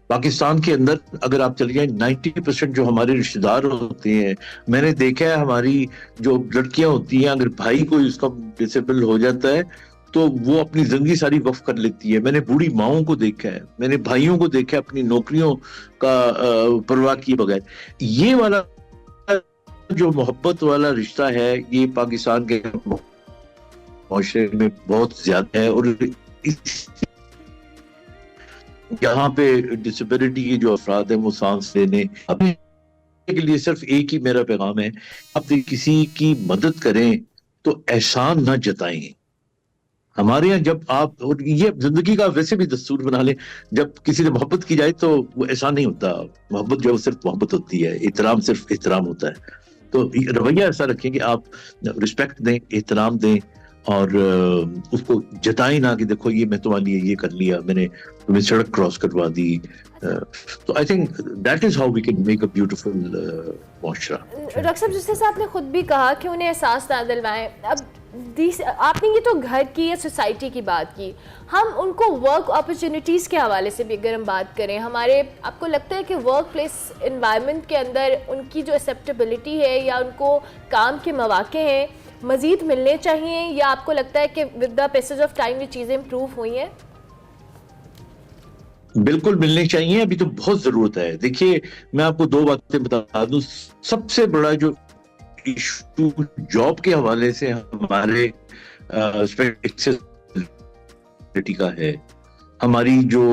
पाकिस्तान के अंदर अगर आप चले जाएं, 90% जो हमारे रिश्तेदार होते हैं, मैंने देखा है हमारी जो लड़कियां होती हैं, अगर भाई कोई उसका डिसेबल हो जाता है तो वो अपनी जिंदगी सारी वक्फ कर लेती है। मैंने बूढ़ी माओं को देखा है, मैंने भाइयों को देखा है अपनी नौकरियों का परवाह किए बगैर। ये वाला जो मोहब्बत वाला रिश्ता है, ये पाकिस्तान के माशरे में बहुत ज्यादा है, और यहाँ पे डिसेबिलिटी के जो अफराद हैं वो सांस लेने अपने के लिए सिर्फ एक ही मेरा पैगाम है, आप किसी की मदद करें तो एहसान ना जताएं। हमारे यहाँ जब आप, और ये जिंदगी का वैसे भी दस्तूर बना लें, जब किसी से मोहब्बत की जाए तो वो एहसान नहीं होता, मोहब्बत जो सिर्फ मोहब्बत होती है, एहतराम सिर्फ एहतराम होता है। तो रवैया ऐसा रखें कि आप रिस्पेक्ट दें, एहतराम दें, और उसको जताएं ना कि देखो ये मैं तुम्हारे लिए ये कर लिया, मैंने तुम्हें सड़क क्रॉस करवा दी। तो I think that is how we can make a beautiful माशरा। डॉक्टर साहब, जिस तरह आपने खुद भी कहा कि उन्हें एहसास ना दिलवाएं, अब आपने ये तो घर की या सोसाइटी की बात की, हम उनको वर्क अपॉर्चुनिटीज़ के हवाले से भी अगर हम बात करें, हमारे आपको लगता है कि वर्क प्लेस इन्वायरमेंट के अंदर उनकी जो एक्सेप्टेबिलिटी है या उनको काम के मौके हैं मज़ीद मिलने चाहिए, या आपको लगता है कि with the passage of time ये चीज़ें इम्प्रूव हुई हैं? बिल्कुल मिलने चाहिए, अभी तो बहुत जरूरत है। देखिए मैं आपको दो बातें बता दूं। सबसे बड़ा जो इशू जॉब के हवाले से हमारे एक्सेसिबिलिटी का है, हमारी जो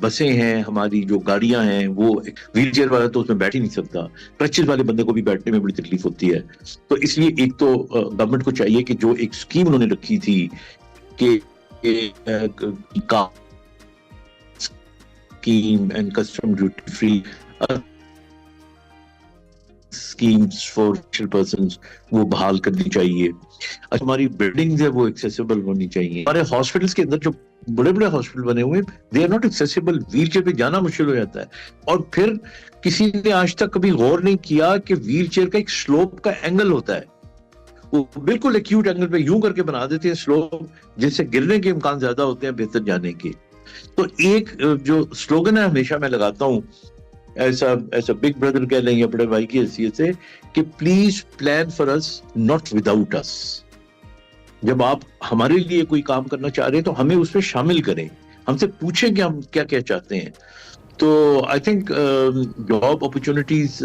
बसें हैं, हमारी जो गाड़ियां हैं, वो व्हील चेयर वाला तो उसमें बैठ ही नहीं सकता, क्रचेस वाले बंदे को भी बैठने में बड़ी तकलीफ होती है। तो इसलिए एक तो गवर्नमेंट को चाहिए कि जो एक स्कीम उन्होंने रखी थी कि scheme and custom duty free schemes for special persons वो बहाल करनी चाहिए। हमारी बिल्डिंग्स है वो एक्सेसिबल होनी चाहिए। हमारे हॉस्पिटल्स के अंदर जो बड़े बड़े हॉस्पिटल बने हुए they are not accessible, wheelchair पे जाना मुश्किल हो जाता है। और फिर किसी ने आज तक कभी गौर नहीं किया कि व्हीलचेयर का एक स्लोप का एंगल होता है, वो बिल्कुल एक्यूट एंगल पे यूं करके बना देते हैं स्लोप, जिससे गिरने के इम्कान ज्यादा होते हैं बेहतर जाने के। तो एक जो स्लोगन है हमेशा मैं लगाता हूं, ऐसा बिग ब्रदर कह लें या बड़े भाई की हैसियत से, कि please plan for us not without अस। जब आप हमारे लिए कोई काम करना चाह रहे हैं तो हमें उसमें शामिल करें, हमसे पूछें कि हम क्या क्या चाहते हैं। तो I think job opportunities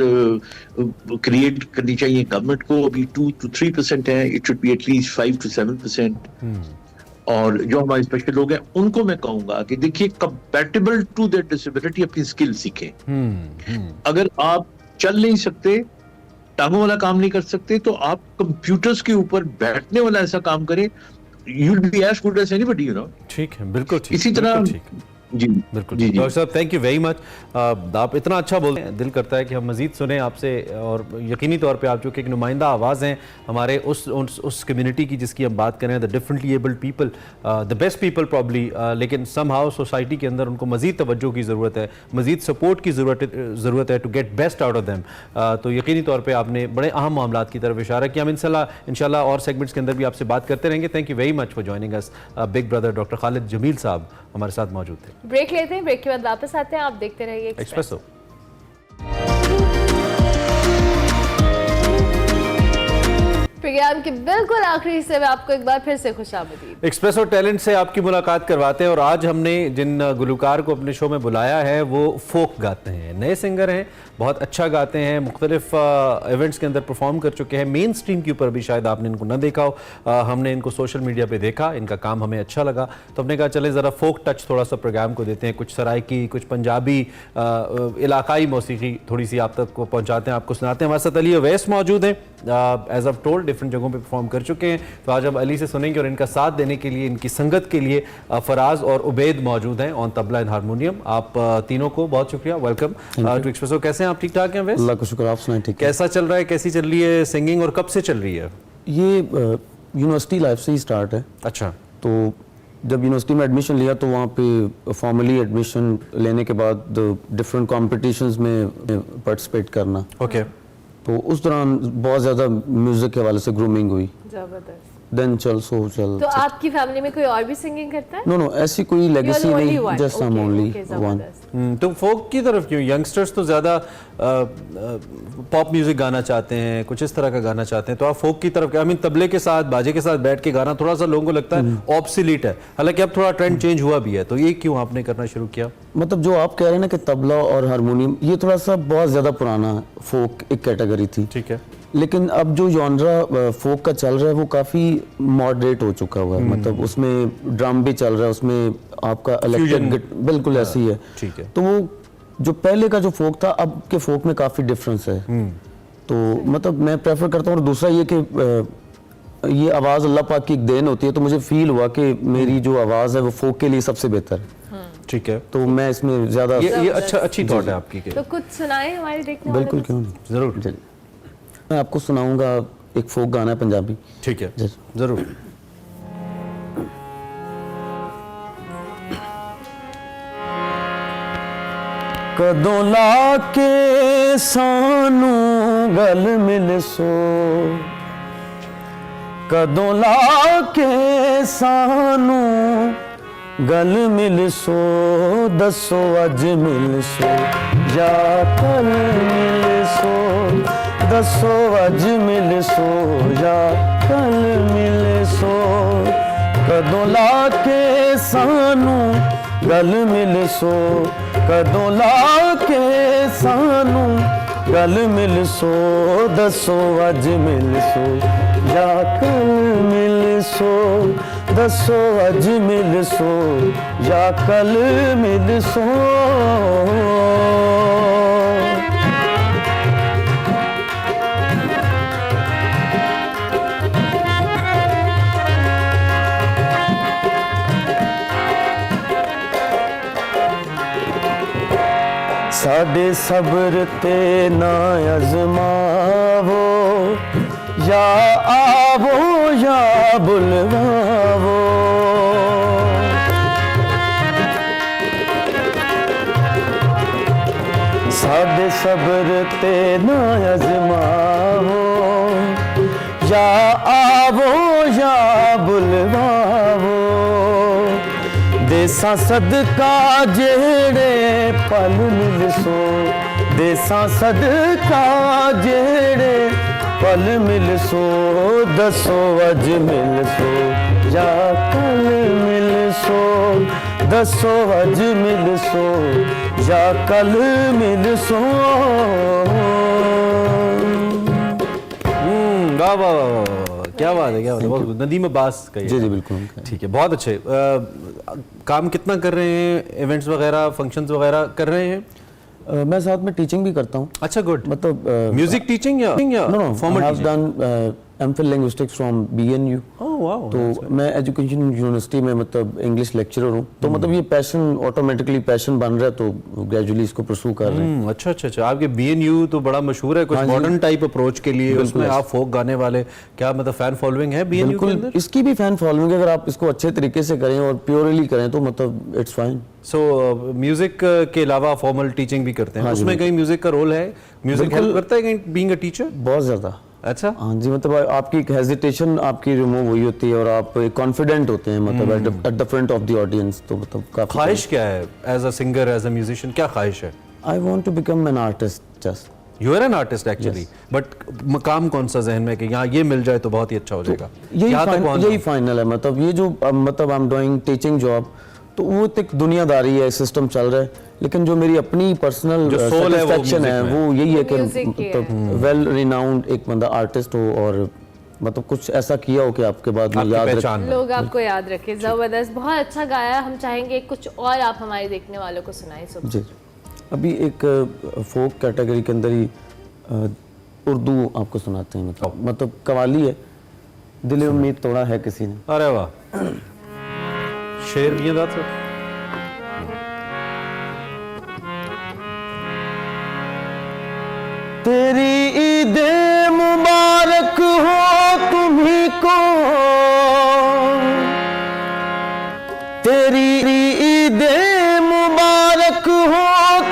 create करनी चाहिए गवर्नमेंट को। अभी 2 to 3% है, it should be at least 5 to 7%। और जो हमारे स्पेशल लोग हैं उनको मैं कहूंगा कि देखिए कंपैटिबल टू देयर डिसेबिलिटी अपनी स्किल सीखें। अगर आप चल नहीं सकते, टांगों वाला काम नहीं कर सकते, तो आप कंप्यूटर्स के ऊपर बैठने वाला ऐसा काम करें, you will be as good as anybody, you know. ठीक है, बिल्कुल ठीक। इसी तरह जी बिल्कुल। जी डॉक्टर साहब थैंक यू वेरी मच। आप इतना अच्छा बोलते हैं, दिल करता है कि हम मजीद सुने आपसे, और यकीनी तौर पे आप जो कि एक नुमाइंदा आवाज़ हैं हमारे उस कम्युनिटी की जिसकी हम बात करें, the differently abled people, the best people probably, लेकिन समहाउ सोसाइटी के अंदर उनको मजीद तवज्जो की ज़रूरत है, मजीद सपोर्ट की ज़रूरत है to get best out of them. तो यकीनी तौर पर आपने बड़े अहम मामला की तरफ इशारा किया। हम इंशाल्लाह और सेगमेंट्स के अंदर भी आपसे बात करते रहेंगे। Thank you very much for joining us. Big brother doctor Khalid Jamil साहब हमारे साथ मौजूद थे। ब्रेक लेते हैं, ब्रेक के बाद वापस आते हैं। आप देखते रहिए एक्सप्रेसो। प्रोग्राम के बिल्कुल आखिरी हिस्से में आपको एक बार फिर से खुशामदीद। एक्सप्रेसो टैलेंट से आपकी मुलाकात करवाते हैं, और आज हमने जिन गुलकार को अपने शो में बुलाया है वो फोक गाते हैं, नए सिंगर हैं, बहुत अच्छा गाते हैं, मुख्तलिफ इवेंट्स के अंदर परफॉर्म कर चुके हैं। मेन स्ट्रीम के ऊपर भी शायद आपने इनको न देखा हो, हमने इनको सोशल मीडिया पे देखा, इनका काम हमें अच्छा लगा, तो हमने कहा चले ज़रा फोक टच थोड़ा सा प्रोग्राम को देते हैं, कुछ सराइकी, कुछ पंजाबी, इलाकाई मौसीकी थोड़ी सी आप तक को पहुँचाते हैं, आपको सुनाते हैं। हमारे साथ अली अवैस मौजूद हैं, एज ऑफ टोल्ड डिफरेंट जगहों पे परफॉर्म कर चुके हैं, तो आज अब अली से सुनेंगे, और इनका साथ देने के लिए, इनकी संगत के लिए फराज और उबैद मौजूद हैं ऑन तबला एंड हारमोनियम। आप तीनों को बहुत शुक्रिया, वेलकम टू एक्सप्रेसो। कैसे हैं आप? ठीक ठाक हैं वैसे? अल्लाह का शुक्र, आप सुनाएं। ठीक, कैसा चल रहा है, कैसी चल रही है सिंगिंग, और कब से चल रही है? ये यूनिवर्सिटी लाइफ से ही स्टार्ट है। अच्छा। तो जब यूनिवर्सिटी में एडमिशन लिया तो वहाँ पे फॉर्मली एडमिशन लेने के बाद डिफरेंट कॉम्पिटिशन्स में पार्टिसिपेट करना। ओके। तो उस दौरान बहुत ज़्यादा म्यूज़िक के हवाले से ग्रूमिंग हुई। जबरदस्त। देन चल। तो आपकी फैमिली में कोई और भी सिंगिंग करता है? नो, ऐसी कोई लेगेसी नहीं, just I am only one. तो फोक की तरफ क्यों? यंगस्टर्स तो ज़्यादा पॉप म्यूजिक गाना चाहते हैं, कुछ इस तरह का गाना चाहते हैं, तो आप फोक की तरफ, आई मीन तबले के साथ, बाजे के साथ बैठ के गाना थोड़ा सा लोगों को लगता है ऑब्सोलीट है, हालांकि अब थोड़ा ट्रेंड चेंज हुआ भी है, तो ये क्यों आपने करना शुरू किया? मतलब जो आप कह रहे हैं ना कि तबला और हारमोनियम, ये थोड़ा सा बहुत ज़्यादा पुराना फोक एक कैटेगरी थी। ठीक है। लेकिन अब जो जॉनरा फोक का चल रहा है वो काफ़ी मॉडरेट हो चुका हुआ है, मतलब उसमें ड्रम भी चल रहा है, उसमें आपका इलेक्ट्रिक बिल्कुल ऐसी है। ठीक है। तो वो जो पहले का जो फोक था अब के फोक में काफ़ी डिफरेंस है। तो मतलब मैं प्रेफर करता हूँ। और दूसरा ये कि ये आवाज़ अल्लाह पाक की एक देन होती है, तो मुझे फील हुआ कि मेरी जो आवाज़ है वो फोक के लिए सबसे बेहतर है। ठीक है, तो मैं इसमें ज़्यादा ये अच्छी थॉट है आपकी के। तो कुछ सुनाए हमारे देखने वाले बिल्कुल, को? क्यों नहीं, जरूर। चलिए मैं आपको सुनाऊंगा एक फोक गाना है पंजाबी। ठीक है, जी। जरूर। कदों ला के सानू गल मिल सो, कदों ला के सानू गल मिल सो, दसो अज मिल सो या कल मिल सो, दसो अज मिल सो या कल मिल सो, कदों ला के सानू गल मिल सो, कदों ला के सानू गल मिल सो, दसो अज मिल सो या कल मिल सो, दसो अज मिल सो या कल मिल सो। साडे सब्र ते ना अजमावो, या आवो या बुलवावो, साडे सब्र ते ना अजमावो, या आवो या बुलवावो, देसा सदका जेड़े पल मिल सो, देसा सदका जेड़े पल मिल सो, दसो अज मिल सो या कल मिल सो, दसो अज मिल सो या कल मिल सो। वाह वाह वाह, क्या बात है, क्या बात है, बहुत नदीम अब्बास का ये। जी जी बिल्कुल। ठीक है, बहुत अच्छे। काम कितना कर रहे हैं, इवेंट्स वगैरह, फंक्शंस वगैरह कर रहे हैं? मैं साथ में टीचिंग भी करता हूँ। अच्छा, गुड। मतलब म्यूजिक टीचिंग या no formal I have done MPhil linguistics from BNU। तो मैं एजुकेशन यूनिवर्सिटी में मतलब इंग्लिश लेक्चरर हूँ। तो मतलब ये पैशन ऑटोमेटिकली पैशन बन रहा है, तो ग्रेजुअली इसको परसू कर रहे हैं। अच्छा अच्छा अच्छा। आपके BNU तो बड़ा मशहूर है कुछ मॉडर्न टाइप अप्रोच के लिए, उसमें आप फोक गाने वाले, क्या मतलब फैन फॉलोइंग है BNU के अंदर? इसकी भी फैन फॉलोइंग है, अगर आप इसको अच्छे तरीके से करें और प्योरली करें तो मतलब इट्स फाइन। सो म्यूजिक के अलावा फॉर्मल टीचिंग भी करते हैं, उसमें कहीं म्यूजिक का रोल है? म्यूजिक हेल्प करता है कहीं बीइंग अ टीचर? बहुत ज्यादा। अच्छा, हाँ जी, मतलब आपकी एक हेजिटेशन आपकी रिमूव हुई होती है और आप कॉन्फिडेंट होते हैं मतलब at the front of the audience. तो मतलब काफी ख्वाहिश क्या है as a singer, as a musician, क्या ख्वाहिश है? I want to become an artist just. You are an artist actually, but मकाम कौन सा जहन में कि यहाँ ये मिल जाए तो बहुत ही अच्छा हो जाएगा? यही फाइनल है, मतलब ये जो मतलब I am doing teaching job, तो वो एक दुनियादारी है, सिस्टम चल रहा है, लेकिन जो मेरी अपनी पर्सनल सेटिस्फैक्शन है वो यही है कि मतलब वेल रिनाउंड एक बंदा आर्टिस्ट हो और मतलब कुछ ऐसा किया हो कि आपके बाद में याद रखें, लोग आपको याद रखे। जबरदस्त, बहुत अच्छा गाया। हम चाहेंगे कुछ और आप हमारे देखने वालों को सुनाएं। जी, अभी एक फोक कैटेगरी के अंदर ही उर्दू आपको सुनाते हैं, मतलब कवाली है, दिल उम्मीद तोड़ा है किसी ने। अरे वाह, शेर भी है सर। तेरी ईदे मुबारक हो तुम्ही को, तेरी ईदे मुबारक हो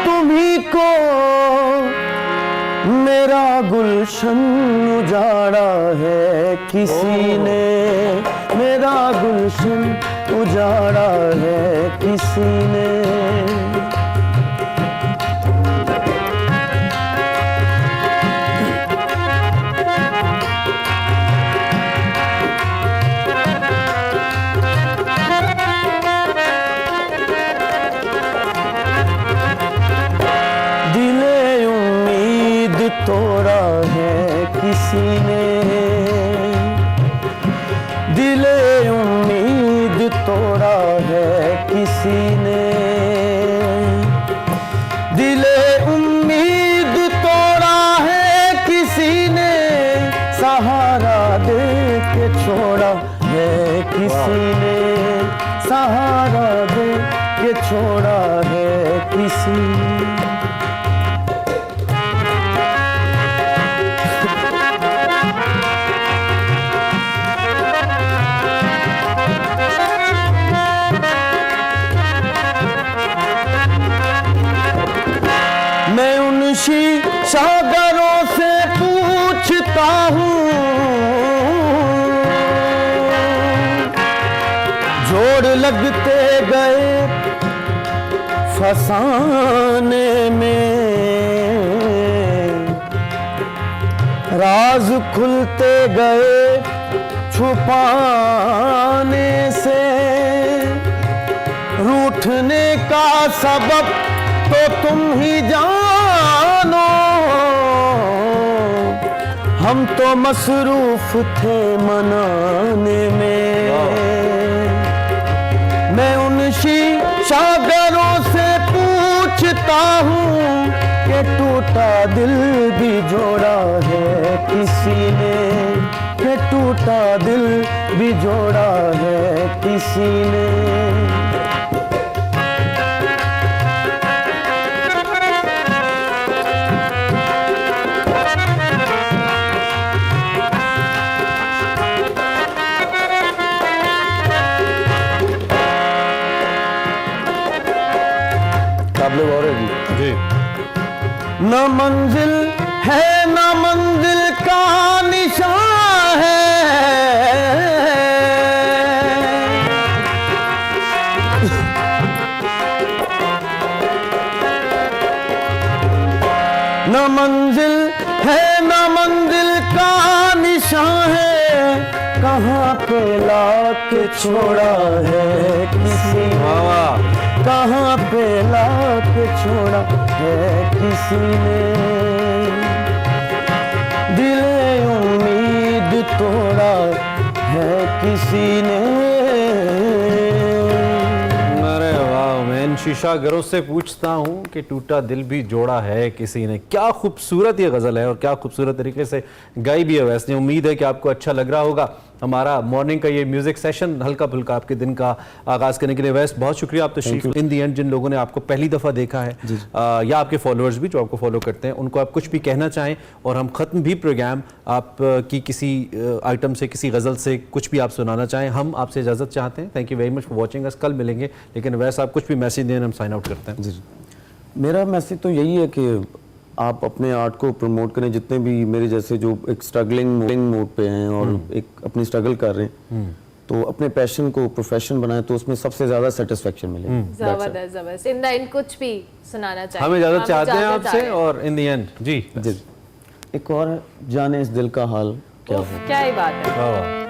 तुम्ही को, मेरा गुलशन उजाड़ा है किसी ने, मेरा गुलशन उजाड़ा है किसी ने। दिले उम्मीद तोड़ा है किसी किसी ने, दिले उम्मीद तोड़ा है किसी ने, सहारा दे के छोड़ा है किसी ने, सहारा दे के छोड़ा है किसी ने। मैं उन शीशागरों से पूछता हूँ, जोड़ लगते गए फसाने में, राज खुलते गए छुपाने से, रूठने का सबब तो तुम ही जानो, हम तो मसरूफ थे मनाने में। मैं उन शीशागरों से पूछता हूँ कि टूटा दिल भी जोड़ा है किसी ने, कि टूटा दिल भी जोड़ा है किसी ने। जी। न मंजिल है न मंजिल का निशान है, न मंजिल है न मंजिल का निशान है, कहाँ पे लाके छोड़ा है किसी ने, कहाँ पे लाके छोड़ा है किसी ने, दिले उम्मीद तोड़ा है किसी ने। अरे वाह, मैं इन शीशागरों से पूछता हूँ कि टूटा दिल भी जोड़ा है किसी ने। क्या खूबसूरत ये गज़ल है और क्या खूबसूरत तरीके से गाई भी है वैसे। उम्मीद है कि आपको अच्छा लग रहा होगा। हमारा मॉर्निंग का ये म्यूजिक सेशन हल्का फुल्का आपके दिन का आगाज़ करने के लिए वैसे बहुत शुक्रिया आप तशरीफ। इन दी एंड जिन लोगों ने आपको पहली दफ़ा देखा है या आपके फॉलोअर्स भी जो आपको फॉलो करते हैं, उनको आप कुछ भी कहना चाहें और हम ख़त्म भी प्रोग्राम आप की किसी आइटम से, किसी गज़ल से कुछ भी आप सुनाना चाहें, हम आपसे इजाज़त चाहते हैं। Thank you very much for watching us. कल मिलेंगे, लेकिन वैसे आप कुछ भी मैसेज दें, हम साइन आउट करते हैं। जी, मेरा मैसेज तो यही है कि आप अपने आर्ट को प्रमोट करें। जितने भी मेरे जैसे जो एक स्ट्रगलिंग मोड पे हैं और एक अपनी स्ट्रगल कर रहे हैं, तो अपने पैशन को प्रोफेशन बनाएं, तो उसमें सबसे ज्यादा सेटिस्फेक्शन मिलेगी। जबरदस्त जबरदस्त। इन द एंड कुछ भी सुनाना चाहिए, हम इजाज़त चाहते हैं आपसे। और इन द एंड जी एक और जाने इस दिल का हाल क्या है। क्या ही बात है।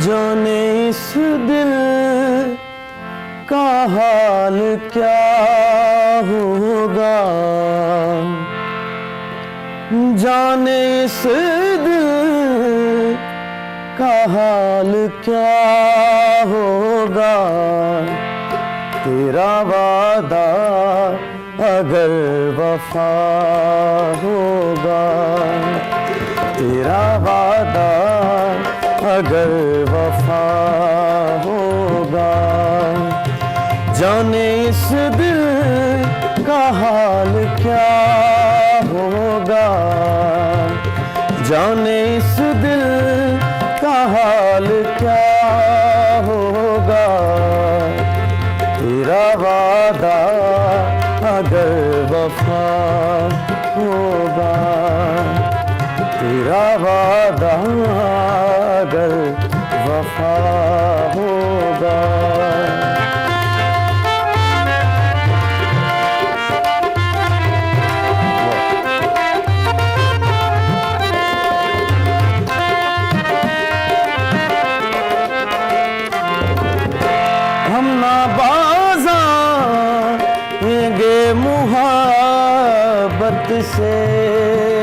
जाने इस दिल का हाल क्या होगा, जाने इस दिल का हाल क्या होगा, तेरा वादा अगर वफा होगा, तेरा वादा अगर वफा होगा, जाने इस दिल का हाल क्या होगा, जाने इस दिल का हाल क्या होगा, तेरा वादा अगर वफा होगा, तेरा वादा अगर वफा होगा। हम ना बाज़ाएंगे मुहब्बत से